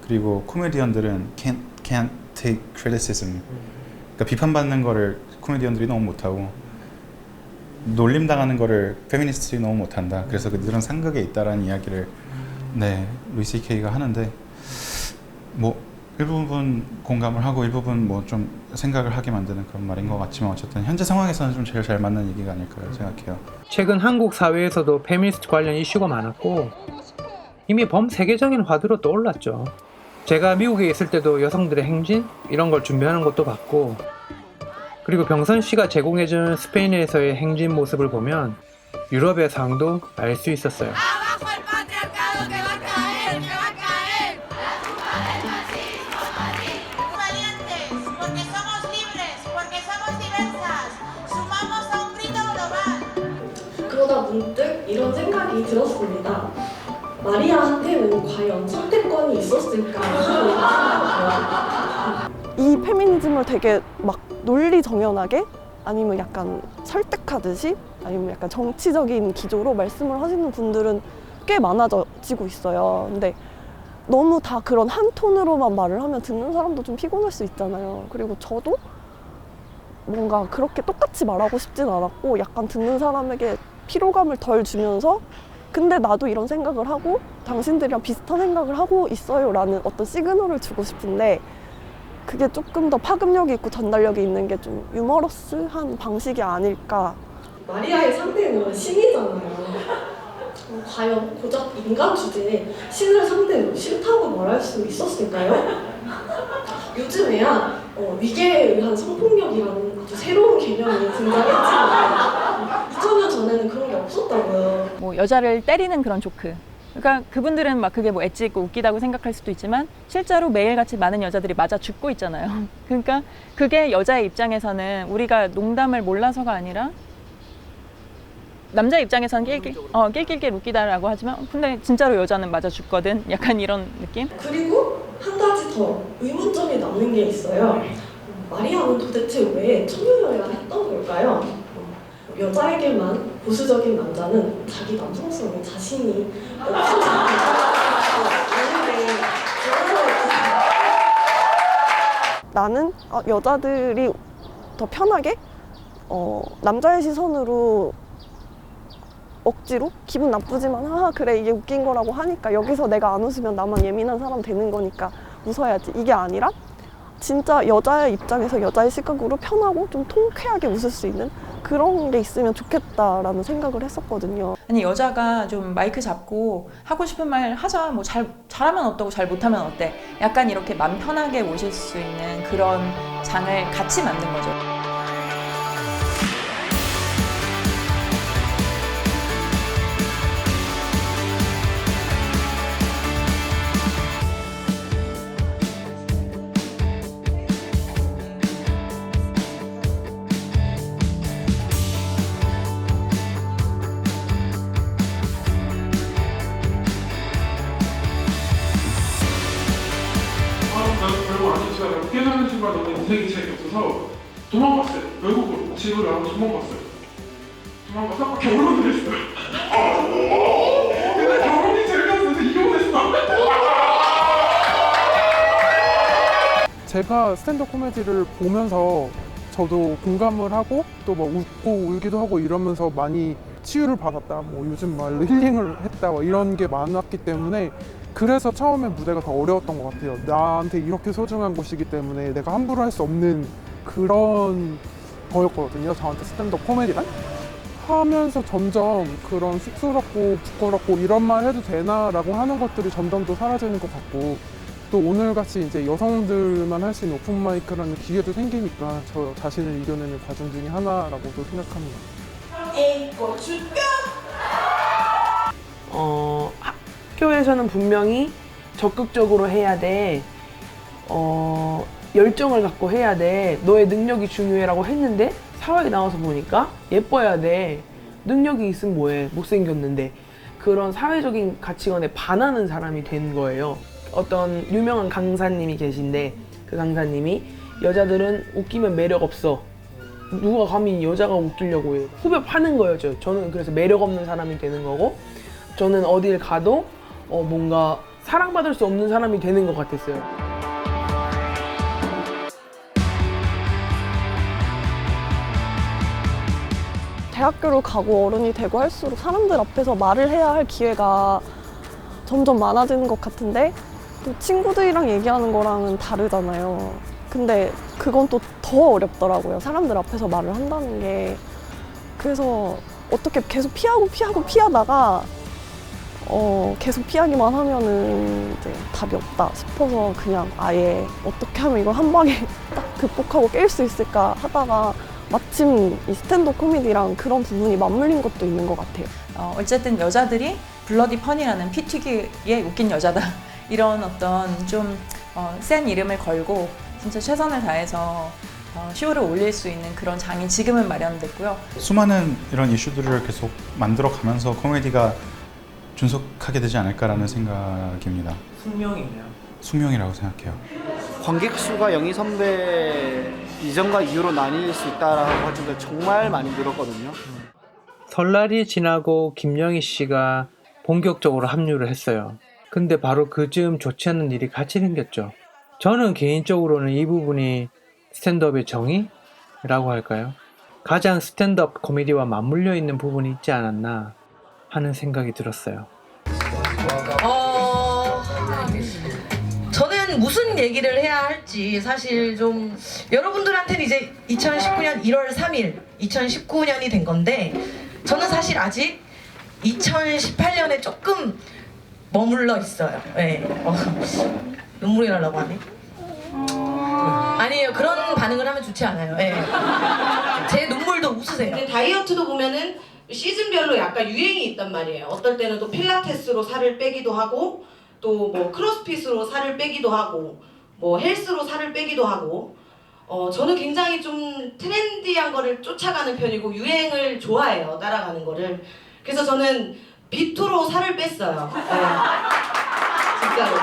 그리고 코미디언들은 can't take criticism. 그러니까 비판받는 거를 코미디언들이 너무 못하고 놀림 당하는 거를 페미니스트들이 너무 못한다. 그래서 그들은 상극에 있다라는 이야기를 루이 C.K가 하는데 뭐 일부분 공감을 하고 일부분 뭐 좀 생각을 하게 만드는 그런 말인 것 같지만 어쨌든 현재 상황에서는 좀 제일 잘 맞는 얘기가 아닐까 생각해요. 최근 한국 사회에서도 페미니스트 관련 이슈가 많았고 이미 범세계적인 화두로 떠올랐죠. 제가 미국에 있을 때도 여성들의 행진 이런 걸 준비하는 것도 봤고 그리고 병선 씨가 제공해준 스페인에서의 행진 모습을 보면 유럽의 상황도 알 수 있었어요. 그러다 문득 이런 생각이 들었습니다. 마리아한테는 과연 선택권이 있었을까? 이 페미니즘을 되게 막 논리 정연하게 아니면 약간 설득하듯이 아니면 약간 정치적인 기조로 말씀을 하시는 분들은 꽤 많아지고 있어요. 근데 너무 다 그런 한 톤으로만 말을 하면 듣는 사람도 좀 피곤할 수 있잖아요. 그리고 저도 뭔가 그렇게 똑같이 말하고 싶진 않았고 약간 듣는 사람에게 피로감을 덜 주면서 근데 나도 이런 생각을 하고 당신들이랑 비슷한 생각을 하고 있어요 라는 어떤 시그널을 주고 싶은데 그게 조금 더 파급력이 있고 전달력이 있는 게 좀 유머러스한 방식이 아닐까. 마리아의 상대는 신이잖아요. 과연 고작 인간 주제에 신을 상대로 싫다고 말할 수 있었을까요? 요즘에야 위계에 의한 성폭력이라는 아주 새로운 개념이 등장했지만 2000년 전에는 그런 게 없었다고요. 뭐 여자를 때리는 그런 조크. 그러니까 그분들은 막 그게 뭐 엣지 있고 웃기다고 생각할 수도 있지만 실제로 매일같이 많은 여자들이 맞아 죽고 있잖아요. 그러니까 그게 여자의 입장에서는 우리가 농담을 몰라서가 아니라 남자 입장에서는 낄낄낄 웃기다라고 하지만 근데 진짜로 여자는 맞아 죽거든. 약간 이런 느낌? 그리고 한 가지 더 의문점이 남는 게 있어요. 마리아는 도대체 왜 청유여야 했던 걸까요? 여자에게만 보수적인 남자는 자기 남성성에 자신이 없어서 나는 여자들이 더 편하게 남자의 시선으로 억지로 기분 나쁘지만 그래 이게 웃긴 거라고 하니까 여기서 내가 안 웃으면 나만 예민한 사람 되는 거니까 웃어야지 이게 아니라 진짜 여자의 입장에서 여자의 시각으로 편하고 좀 통쾌하게 웃을 수 있는 그런 게 있으면 좋겠다라는 생각을 했었거든요. 아니 여자가 좀 마이크 잡고 하고 싶은 말 하자. 뭐 잘하면 어떠고 잘 못하면 어때. 약간 이렇게 맘 편하게 모실 수 있는 그런 장을 같이 만든 거죠. 별거 아니지만 깨달은 순간 너무 인생이 재미없어서 도망갔어요. 외국으로 집을 나가서 도망갔어요. 도망가서 결혼을 했어요. 근데 결혼이 재미없어서 이혼했어. 제가 스탠드업 코미디를 보면서 저도 공감을 하고 또 뭐 웃고 울기도 하고 이러면서 많이 치유를 받았다. 뭐 요즘 말로 힐링을 했다. 뭐 이런 게 많았기 때문에 그래서 처음에 무대가 더 어려웠던 것 같아요. 나한테 이렇게 소중한 곳이기 때문에 내가 함부로 할 수 없는 그런 거였거든요. 저한테 스탠드업 코미디란. 하면서 점점 그런 쑥스럽고 부끄럽고 이런 말 해도 되나 라고 하는 것들이 점점 더 사라지는 것 같고 또 오늘같이 이제 여성들만 할 수 있는 오픈마이크라는 기회도 생기니까 저 자신을 이겨내는 과정 중에 하나라고도 생각합니다. 학교에서는 분명히 적극적으로 해야 돼. 열정을 갖고 해야 돼. 너의 능력이 중요해라고 했는데 사회에 나와서 보니까 예뻐야 돼. 능력이 있으면 뭐해. 못생겼는데. 그런 사회적인 가치관에 반하는 사람이 된 거예요. 어떤 유명한 강사님이 계신데 그 강사님이 여자들은 웃기면 매력 없어. 누가 감히 여자가 웃기려고 해. 후벼 파는 거예요. 저는 그래서 매력 없는 사람이 되는 거고 저는 어딜 가도 뭔가 사랑받을 수 없는 사람이 되는 것 같았어요. 대학교를 가고 어른이 되고 할수록 사람들 앞에서 말을 해야 할 기회가 점점 많아지는 것 같은데 또 친구들이랑 얘기하는 거랑은 다르잖아요. 근데 그건 또 더 어렵더라고요. 사람들 앞에서 말을 한다는 게. 그래서 어떻게 계속 피하다가 계속 피하기만 하면은 이제 답이 없다 싶어서 그냥 아예 어떻게 하면 이걸 한 방에 딱 극복하고 깰 수 있을까 하다가 마침 이 스탠드업 코미디랑 그런 부분이 맞물린 것도 있는 것 같아요. 어쨌든 여자들이 블러디 펀이라는 피 튀기에 웃긴 여자다. 이런 어떤 좀 센 이름을 걸고 진짜 최선을 다해서 쇼를 올릴 수 있는 그런 장이 지금은 마련됐고요. 수많은 이런 이슈들을 계속 만들어가면서 코미디가 존속하게 되지 않을까라는 생각입니다. 숙명이네요. 숙명이라고 생각해요. 관객 수가 영희 선배 이전과 이후로 나뉠 수 있다라고 하는데 정말 많이 늘었거든요. 설날이 지나고 김영희 씨가 본격적으로 합류를 했어요. 근데 바로 그 즈음 좋지 않은 일이 같이 생겼죠. 저는 개인적으로는 이 부분이 스탠드업의 정의라고 할까요? 가장 스탠드업 코미디와 맞물려 있는 부분이 있지 않았나 하는 생각이 들었어요. 저는 무슨 얘기를 해야 할지 사실 좀 여러분들한테는 이제 2019년 1월 3일 2019년이 된 건데 저는 사실 아직 2018년에 조금 머물러 있어요. 네. 눈물이 나려고 하네. 아니에요. 그런 반응을 하면 좋지 않아요. 네. 제 눈물도 웃으세요. 근데 다이어트도 보면은 시즌별로 약간 유행이 있단 말이에요. 어떨 때는 또 필라테스로 살을 빼기도 하고 또 뭐 크로스핏으로 살을 빼기도 하고 뭐 헬스로 살을 빼기도 하고 저는 굉장히 좀 트렌디한 거를 쫓아가는 편이고 유행을 좋아해요. 따라가는 거를. 그래서 저는 비투로 살을 뺐어요. 네. 진짜로.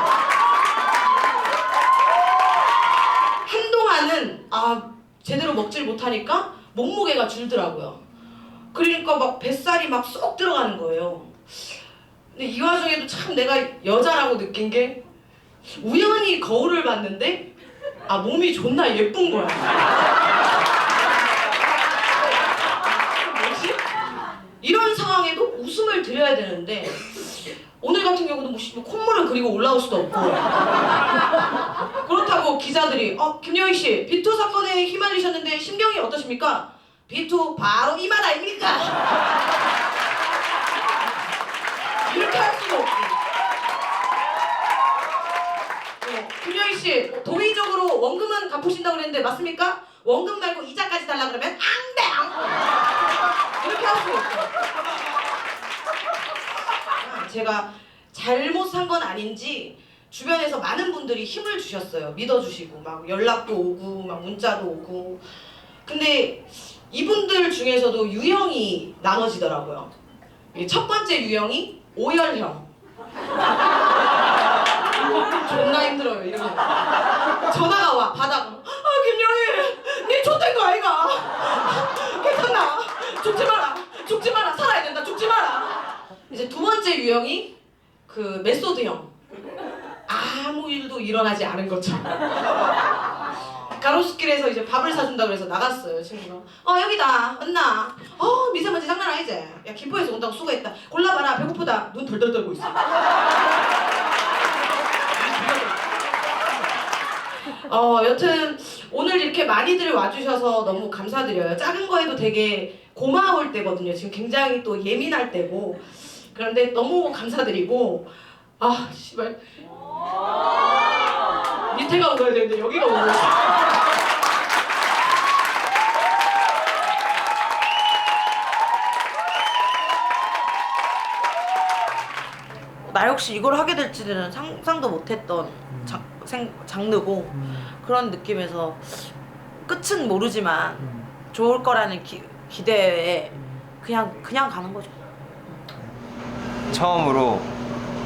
한동안은 제대로 먹질 못하니까 몸무게가 줄더라고요. 그러니까 막 뱃살이 막 쏙 들어가는 거예요. 근데 이 와중에도 참 내가 여자라고 느낀 게 우연히 거울을 봤는데 몸이 존나 예쁜 거야. 뭐지? 이런 상황에도 웃음을 드려야 되는데 오늘 같은 경우도 뭐 콧물을 그리고 올라올 수도 없고 그렇다고 기자들이 김영희 씨 비투 사건에 휘말리셨는데 심경이 어떠십니까? 비투 바로 이 맛 아닙니까? 이렇게 할 수가 없고 김영희 씨 도의적으로 원금은 갚으신다고 그랬는데 맞습니까? 원금 말고 이자까지 달라 그러면 앙당 이렇게 할 수가 없어요. 제가 잘못 산 건 아닌지 주변에서 많은 분들이 힘을 주셨어요. 믿어주시고 막 연락도 오고 막 문자도 오고. 근데 이분들 중에서도 유형이 나눠지더라고요. 첫 번째 유형이 오열형. 존나 힘들어요 이러면. 전화가 와 받아. 김영희 니 좆된 거 아이가? 괜찮나? 죽지 마라. 죽지 마라. 살아야 된다. 죽지 마라. 이제 두 번째 유형이 그 메소드형. 아무 일도 일어나지 않은 것처럼. 가로수길에서 이제 밥을 사준다고 해서 나갔어요 친구가. 여기다 언나. 미세먼지 장난 아니지? 야 김포에서 온다고 수고했다. 골라봐라. 배고프다. 눈 덜덜 떨고 있어. 여튼 오늘 이렇게 많이들 와주셔서 너무 감사드려요. 작은 거에도 되게 고마울 때거든요. 지금 굉장히 또 예민할 때고. 그런데 너무 감사드리고 씨발 밑에가 오어야 되는데 여기가 오고 있어. 나 역시 이걸 하게 될지는 상상도 못했던 장르고 그런 느낌에서 끝은 모르지만 좋을 거라는 기대에 그냥 가는 거죠. 처음으로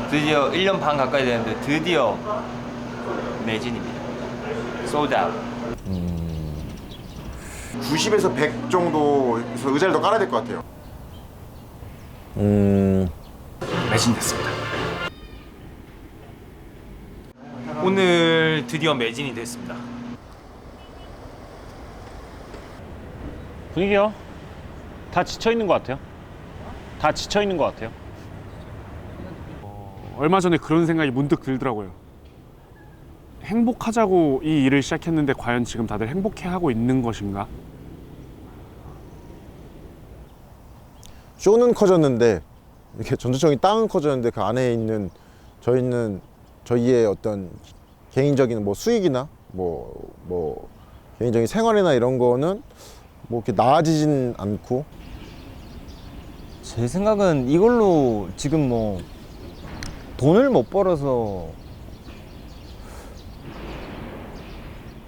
드디어 1년 반 가까이 되는데 드디어 매진입니다. 소ld out. 90에서 100 정도에서 의자를 더 깔아야 될 것 같아요. 매진됐습니다. 오늘 드디어 매진이 됐습니다. 분위기요? 다 지쳐 있는 것 같아요. 다 지쳐 있는 것 같아요. 얼마 전에 그런 생각이 문득 들더라고요. 행복하자고 이 일을 시작했는데 과연 지금 다들 행복해하고 있는 것인가? 쇼는 커졌는데 이렇게 전투적인 땅은 커졌는데 그 안에 있는 저희의 어떤 개인적인 뭐 수익이나 뭐 개인적인 생활이나 이런 거는 뭐 이렇게 나아지진 않고. 제 생각은 이걸로 지금 뭐 돈을 못 벌어서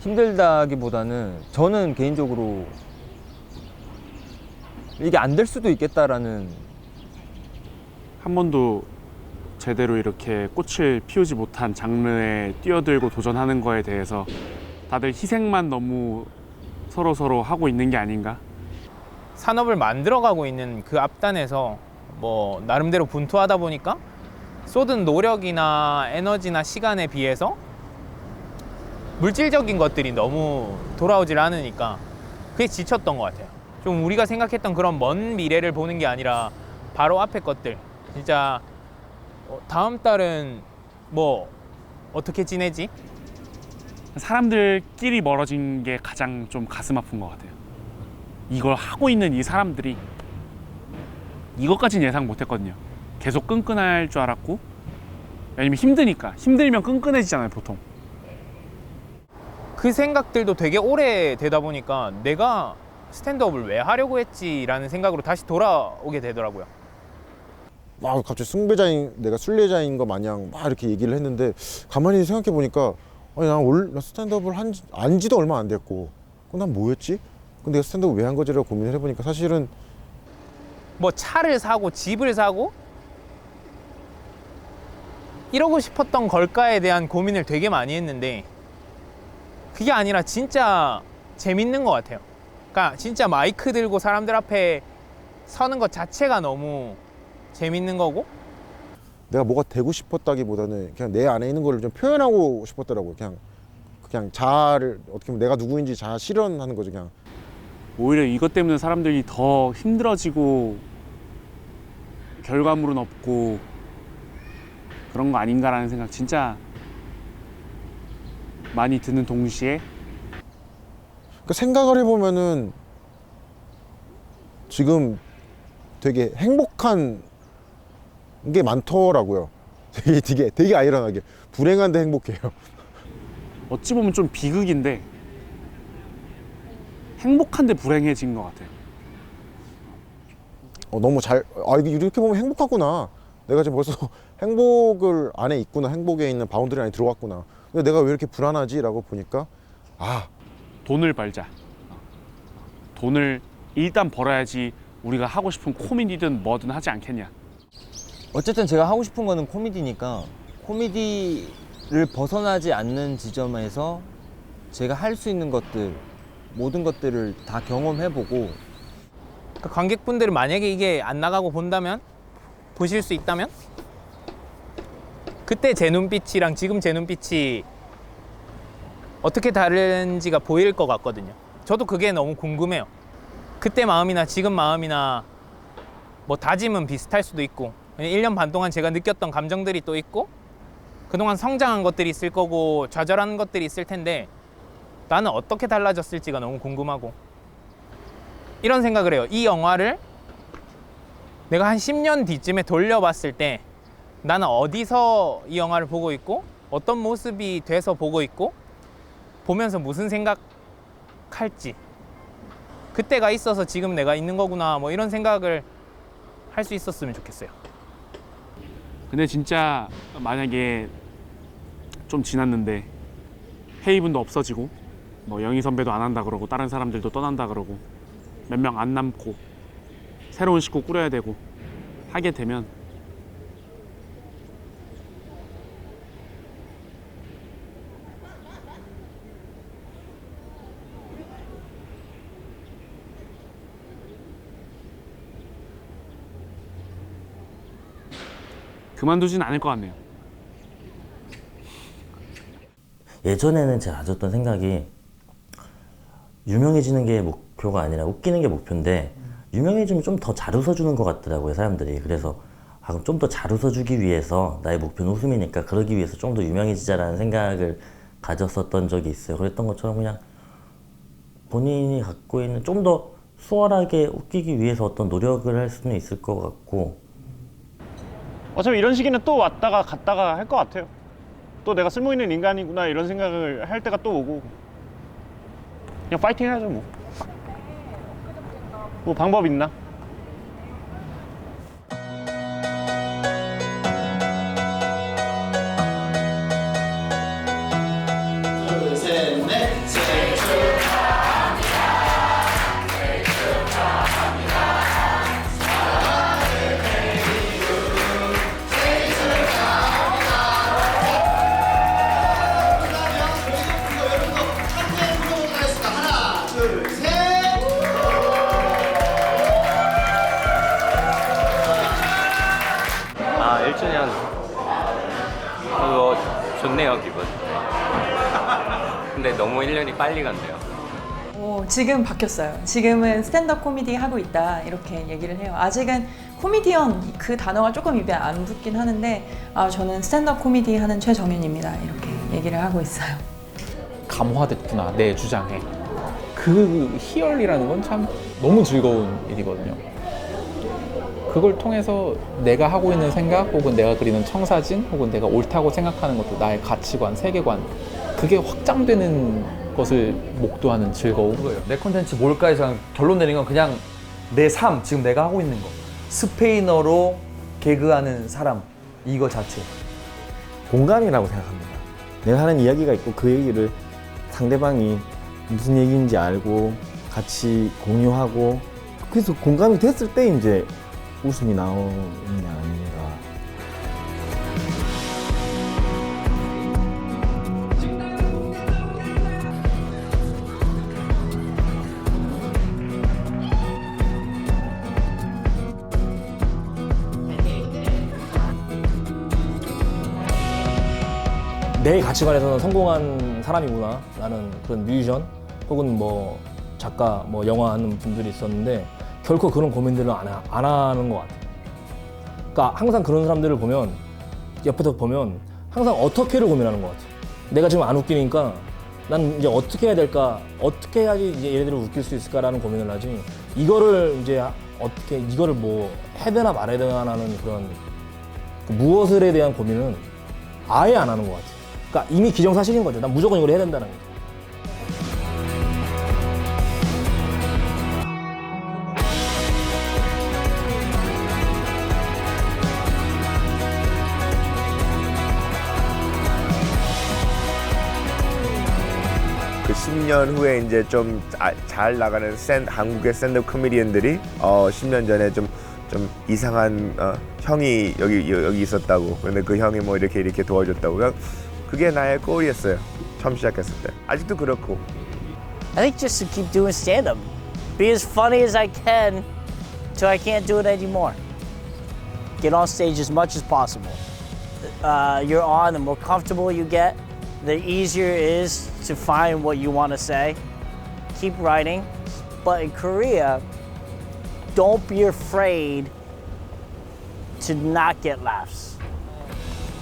힘들다기보다는 저는 개인적으로 이게 안 될 수도 있겠다라는. 한 번도 제대로 이렇게 꽃을 피우지 못한 장르에 뛰어들고 도전하는 거에 대해서 다들 희생만 너무 서로 하고 있는 게 아닌가? 산업을 만들어가고 있는 그 앞단에서 뭐 나름대로 분투하다 보니까 쏟은 노력이나 에너지나 시간에 비해서 물질적인 것들이 너무 돌아오질 않으니까 그게 지쳤던 것 같아요. 좀 우리가 생각했던 그런 먼 미래를 보는 게 아니라 바로 앞에 것들, 진짜 다음 달은 뭐 어떻게 지내지? 사람들끼리 멀어진 게 가장 좀 가슴 아픈 것 같아요. 이걸 하고 있는 이 사람들이 이것까지는 예상 못했거든요. 계속 끈끈할 줄 알았고, 왜냐면 힘드니까. 힘들면 끈끈해지잖아요, 보통. 그 생각들도 되게 오래 되다 보니까 내가 스탠드업을 왜 하려고 했지라는 생각으로 다시 돌아오게 되더라고요. 막 갑자기 숭배자인, 내가 순례자인 거 마냥 막 이렇게 얘기를 했는데 가만히 생각해 보니까 아니 난 스탠드업을 안 지도 얼마 안 됐고 그럼 난 뭐였지? 근데 내가 스탠드업 왜 한 거지라고 고민을 해보니까 사실은 뭐 차를 사고 집을 사고 이러고 싶었던 걸까에 대한 고민을 되게 많이 했는데 그게 아니라 진짜 재밌는 것 같아요. 그러니까 진짜 마이크 들고 사람들 앞에 서는 것 자체가 너무 재밌는 거고, 내가 뭐가 되고 싶었다기보다는 그냥 내 안에 있는 거를 좀 표현하고 싶었더라고요. 그냥 자아를 어떻게 보면 내가 누구인지 자아 실현하는 거죠. 그냥 오히려 이것 때문에 사람들이 더 힘들어지고 결과물은 없고 그런 거 아닌가라는 생각 진짜 많이 드는 동시에, 그러니까 생각을 해보면은 지금 되게 행복한 게 많더라고요. 되게 아이러니하게 불행한데 행복해요. 어찌 보면 좀 비극인데 행복한데 불행해진 것 같아요. 너무 이렇게 보면 행복하구나. 내가 지금 벌써 행복을 안에 있구나. 행복에 있는 바운드리 안에 들어왔구나. 근데 내가 왜 이렇게 불안하지? 라고 보니까 돈을 벌자. 돈을 일단 벌어야지 우리가 하고 싶은 코미디든 뭐든 하지 않겠냐. 어쨌든 제가 하고 싶은 거는 코미디니까 코미디를 벗어나지 않는 지점에서 제가 할 수 있는 것들, 모든 것들을 다 경험해보고, 그러니까 관객분들은 만약에 이게 안 나가고 본다면, 보실 수 있다면 그때 제 눈빛이랑 지금 제 눈빛이 어떻게 다른지가 보일 것 같거든요. 저도 그게 너무 궁금해요. 그때 마음이나 지금 마음이나 뭐 다짐은 비슷할 수도 있고, 1년 반 동안 제가 느꼈던 감정들이 또 있고, 그동안 성장한 것들이 있을 거고 좌절한 것들이 있을 텐데 나는 어떻게 달라졌을지가 너무 궁금하고, 이런 생각을 해요. 이 영화를 내가 한 10년 뒤쯤에 돌려봤을 때 나는 어디서 이 영화를 보고 있고 어떤 모습이 돼서 보고 있고 보면서 무슨 생각할지, 그때가 있어서 지금 내가 있는 거구나, 뭐 이런 생각을 할 수 있었으면 좋겠어요. 근데 진짜 만약에 좀 지났는데 회의분도 없어지고 뭐 영희 선배도 안 한다 그러고 다른 사람들도 떠난다 그러고 몇 명 안 남고 새로운 식구 꾸려야 되고 하게 되면 그만두진 않을 것 같네요. 예전에는 제가 가졌던 생각이 유명해지는 게 목표가 아니라 웃기는 게 목표인데 유명해지면 좀 더 잘 웃어주는 것 같더라고요, 사람들이. 그래서 그럼 좀 더 잘 웃어주기 위해서, 나의 목표는 웃음이니까 그러기 위해서 좀 더 유명해지자라는 생각을 가졌었던 적이 있어요. 그랬던 것처럼 그냥 본인이 갖고 있는 좀 더 수월하게 웃기기 위해서 어떤 노력을 할 수는 있을 것 같고, 어차피 이런 시기는 또 왔다가 갔다가 할 것 같아요. 또 내가 쓸모있는 인간이구나 이런 생각을 할 때가 또 오고, 그냥 파이팅 해야죠 뭐. 뭐 방법 있나? 둘, 셋, 넷. 생일 축하합니다. 생일 축하합니다. 사랑하는 혜리유 생일 축하합니다. 그러면 여러분도 참여해 보도록 하겠습니다. 하나, 둘, 셋. 10주년 좋네요 기분. 근데 너무 1년이 빨리 간대요. 지금 바뀌었어요. 지금은 스탠드업 코미디 하고 있다 이렇게 얘기를 해요. 아직은 코미디언 그 단어가 조금 입에 안 붙긴 하는데 저는 스탠드업 코미디 하는 최정윤입니다 이렇게 얘기를 하고 있어요. 감화됐구나 내 주장에. 그 희열이라는 건 참 너무 즐거운 일이거든요. 그걸 통해서 내가 하고 있는 생각 혹은 내가 그리는 청사진 혹은 내가 옳다고 생각하는 것들, 나의 가치관, 세계관, 그게 확장되는 것을 목도하는 즐거움. 그거예요. 내 콘텐츠 뭘까 해서 결론 내린 건 그냥 내 삶, 지금 내가 하고 있는 거. 스페인어로 개그하는 사람, 이거 자체. 공감이라고 생각합니다. 내가 하는 이야기가 있고 그 얘기를 상대방이 무슨 얘기인지 알고 같이 공유하고, 그래서 공감이 됐을 때 이제 웃음이 나오는 게 아닌가. 내 가치관에서는 성공한 사람이구나 라는 그런 뮤지션 혹은 뭐 작가, 뭐 영화 하는 분들이 있었는데 결코 그런 고민들은 안 하는 것 같아요. 그러니까 항상 그런 사람들을 보면, 옆에서 보면 항상 어떻게를 고민하는 것 같아요. 내가 지금 안 웃기니까 난 이제 어떻게 해야 될까, 어떻게 해야지 이제 얘네들을 웃길 수 있을까라는 고민을 하지, 이거를 이제 어떻게, 이거를 뭐 해야 되나 말아야 되나라는 그런 그 무엇을에 대한 고민은 아예 안 하는 것 같아요. 그러니까 이미 기정사실인 거죠. 난 무조건 이걸 해야 된다는 거죠. 그 10년 후에 이제 좀 잘 나가는 한국의 스탠드업 코미디언들이 10년 전에 좀 이상한 형이 여기 있었다고. 근데 그 형이 뭐 이렇게 도와줬다고. 그게 나의 골이었어요. 처음 시작했을 때. 아직도 그렇고. I think just to keep doing stand-up. Be as funny as I can till I can't do it anymore. Get on stage as much as possible. You're on, the more comfortable you get, the easier it is to find what you want to say. Keep writing. But in Korea, don't be afraid to not get laughs.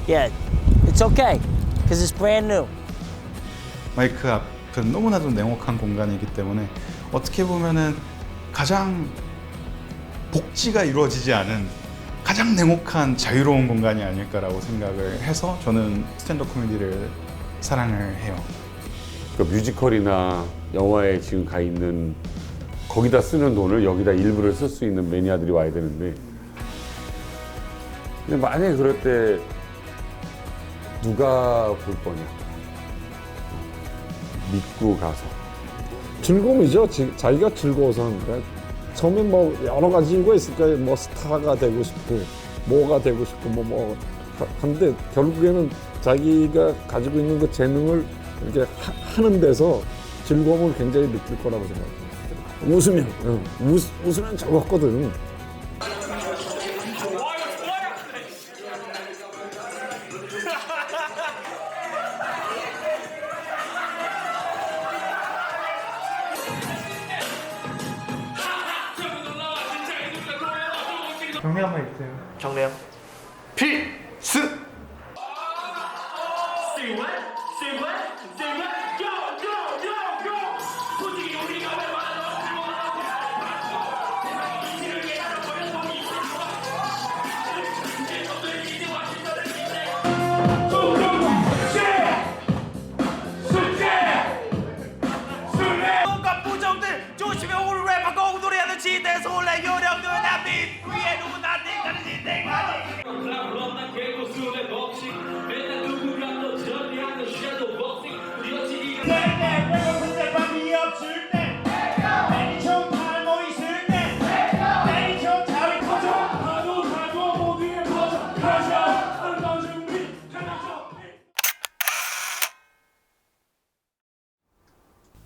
Yeah, it's okay, because it's brand new. 마이크 앞은 너무나도 냉혹한 공간이기 때문에 어떻게 보면은 가장 복지가 이루어지지 않은 가장 냉혹한 자유로운 공간이 아닐까라고 생각을 해서 저는 스탠드업 코미디를 사랑을 해요. 그 뮤지컬이나 영화에 지금 가 있는 거기다 쓰는 돈을 여기다 일부를 쓸 수 있는 매니아들이 와야 되는데, 근데 만약에 그럴 때 누가 볼 거냐, 믿고 가서. 즐거움이죠. 자기가 즐거워서 하는 거야. 처음에 뭐 여러 가지 이유가 있을 거예요. 뭐 스타가 되고 싶고, 뭐가 되고 싶고, 한데 결국에는 자기가 가지고 있는 그 재능을 이렇게 하는 데서 즐거움을 굉장히 느낄 거라고 생각해요. 웃으면 즐겁거든. 정리 한번 해주세요. 정리요. 필수.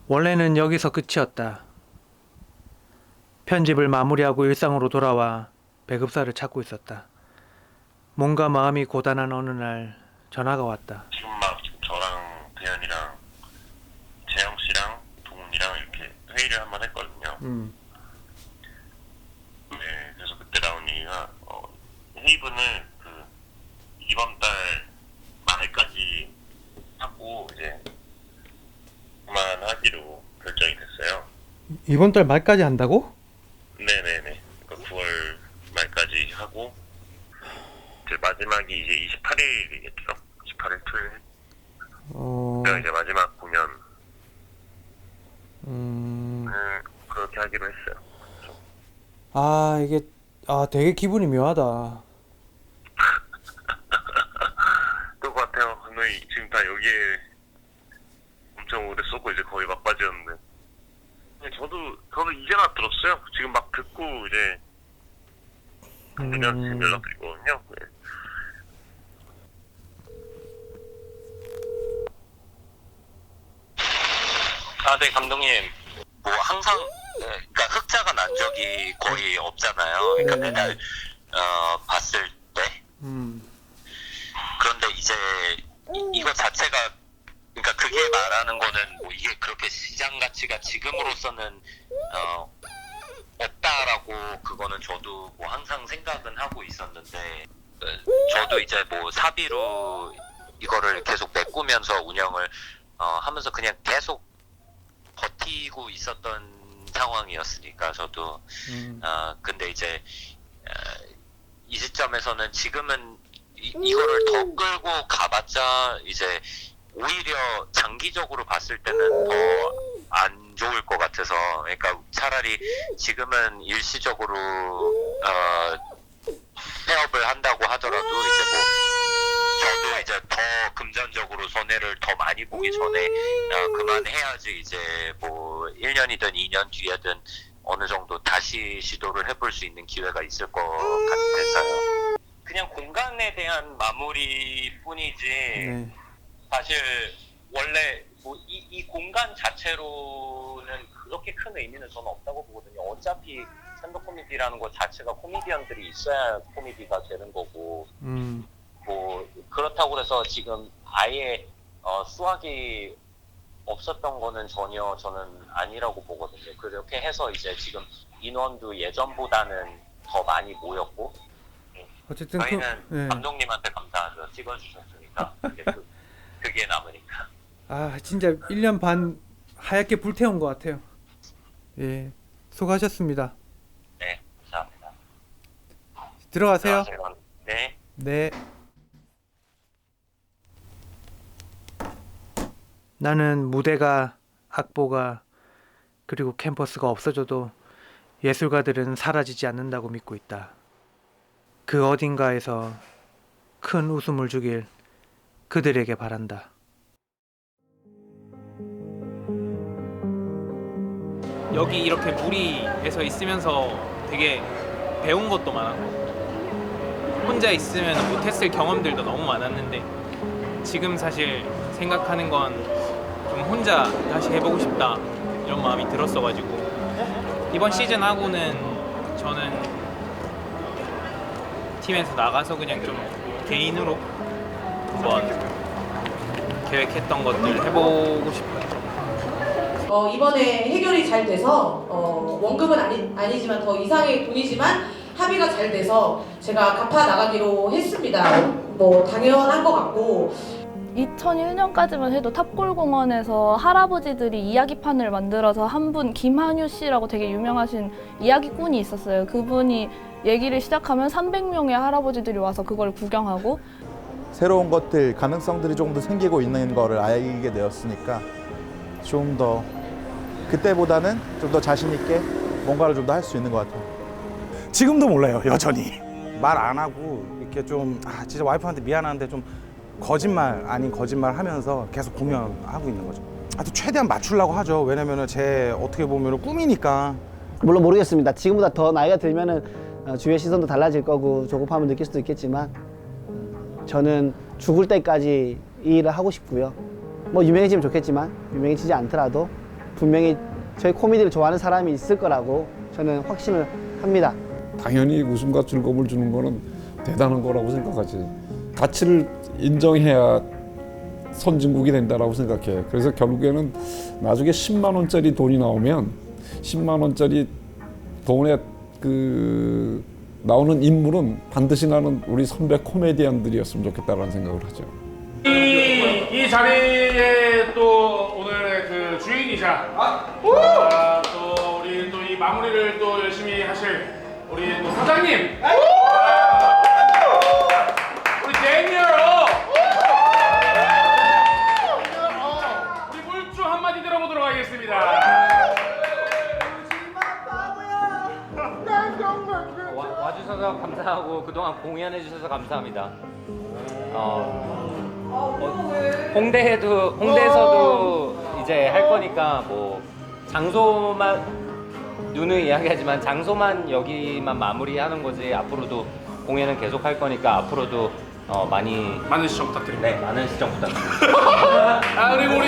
원래는 여기서 끝이었다. 편집을 마무리하고 일상으로 돌아와 배급사를 찾고 있었다. 뭔가 마음이 고단한 어느 날 전화가 왔다. 지금 막 저랑 대현이랑 재영 씨랑 동훈이랑 이렇게 회의를 한번 했거든요. 네, 그래서 그때 나온 얘기가 헤이븐을 그 이번 달 말까지 하고 이제 그만하기로 결정이 됐어요. 이번 달 말까지 한다고? 네네네. 그러니까 9월 말까지 하고 이제 마지막이 이제 28일이겠죠. 28일 토요일. 그러니까 이제 마지막 공연. 그렇게 하기로 했어요. 아, 이게 되게 기분이 묘하다. 똑같아요. 감독이 지금 다 여기에 엄청 오래 쏘고 이제 거의 막바지였는데. 저도 이제나 들었어요. 지금 막 듣고 이제 감독님한테 지금 연락드리거든요. 네. 네, 감독님. 뭐 항상 그러니까 흑자가 난 적이 거의 없잖아요. 그러니까 맨날 봤을 때. 그런데 이제 이거 자체가 그러니까 그게 말하는 거는 뭐 이게 그렇게 시장 가치가 지금으로서는 없다라고 그거는 저도 뭐 항상 생각은 하고 있었는데 저도 이제 뭐 사비로 이거를 계속 메꾸면서 운영을 하면서 그냥 계속 버티고 있었던 상황이었으니까 저도 근데 이제 이 시점에서는 지금은 이거를 더 끌고 가봤자 이제 오히려 장기적으로 봤을 때는 더 안 좋을 것 같아서 그러니까 차라리 지금은 일시적으로 폐업을 한다고 하더라도 이제 뭐 저도 이제 더 금전적으로 손해를 더 많이 보기 전에 그만해야지 이제 뭐 1년이든 2년 뒤에든 어느 정도 다시 시도를 해볼 수 있는 기회가 있을 것 같아서요. 그냥 공간에 대한 마무리뿐이지 사실 원래 뭐 이 공간 자체로는 그렇게 큰 의미는 저는 없다고 보거든요. 어차피 스탠드업 코미디라는 것 자체가 코미디언들이 있어야 코미디가 되는 거고 뭐 그렇다고 해서 지금 아예 수학이 없었던 거는 전혀 저는 아니라고 보거든요. 그렇게 해서 이제 지금 인원도 예전보다는 더 많이 모였고 어쨌든 저희는 감독님한테 감사하죠. 찍어주셨으니까 그게 남으니까. 아, 진짜 1년 반 하얗게 불태운 것 같아요. 예, 수고하셨습니다. 네, 감사합니다. 들어가세요. 네. 네. 나는 무대가, 악보가, 그리고 캠퍼스가 없어져도 예술가들은 사라지지 않는다고 믿고 있다. 그 어딘가에서 큰 웃음을 주길 그들에게 바란다. 여기 이렇게 무리에서 있으면서 되게 배운 것도 많았고 혼자 있으면 못했을 경험들도 너무 많았는데 지금 사실 생각하는 건 좀 혼자 다시 해보고 싶다 이런 마음이 들었어가지고 이번 시즌 하고는 저는 팀에서 나가서 그냥 좀 개인으로 한번 계획했던 것들 해보고 싶어요. 이번에 해결이 잘 돼서 원금은 아니지만 더 이상의 돈이지만 합의가 잘 돼서 제가 갚아 나가기로 했습니다. 뭐 당연한 것 같고 2001년까지만 해도 탑골공원에서 할아버지들이 이야기판을 만들어서 한 분 김한유 씨라고 되게 유명하신 이야기꾼이 있었어요. 그분이 얘기를 시작하면 300명의 할아버지들이 와서 그걸 구경하고 새로운 것들, 가능성들이 조금 더 생기고 있는 거를 알게 되었으니까 좀 더 그때보다는 좀 더 자신 있게 뭔가를 좀 더 할 수 있는 것 같아요. 지금도 몰라요, 여전히. 말 안 하고 이렇게 좀 진짜 와이프한테 미안한데 좀 거짓말 아닌 거짓말 하면서 계속 공연하고 있는 거죠. 또 최대한 맞추려고 하죠. 왜냐면은 제 어떻게 보면 꿈이니까. 물론 모르겠습니다. 지금보다 더 나이가 들면은 주위의 시선도 달라질 거고 조급함을 느낄 수도 있겠지만 저는 죽을 때까지 이 일을 하고 싶고요. 뭐 유명해지면 좋겠지만 유명해지지 않더라도 분명히 저희 코미디를 좋아하는 사람이 있을 거라고 저는 확신을 합니다. 당연히 웃음과 즐거움을 주는 거는 대단한 거라고 생각하지. 가치를 인정해야 선진국이 된다라고 생각해. 그래서 결국에는 나중에 10만 원짜리 돈이 나오면 10만 원짜리 돈에 그 나오는 인물은 반드시 나는 우리 선배 코미디언들이었으면 좋겠다라는 생각을 하죠. 이 자리에 또 오늘의 그 주인이자 또 우리 또 이 마무리를 또 열심히 하실 우리 또 사장님 우리 데니얼 우리 물주 한마디 들어보도록 하겠습니다. 와주셔서 감사하고 그동안 공연해 주셔서 감사합니다. 홍대에서도 이제 할 거니까 뭐 장소만 누누이 이야기하지만 장소만 여기만 마무리하는 거지 앞으로도 공연은 계속 할 거니까 앞으로도 많은 시청 부탁드립니다. 네, 많은 시청 부탁드립니다. 그리고 우리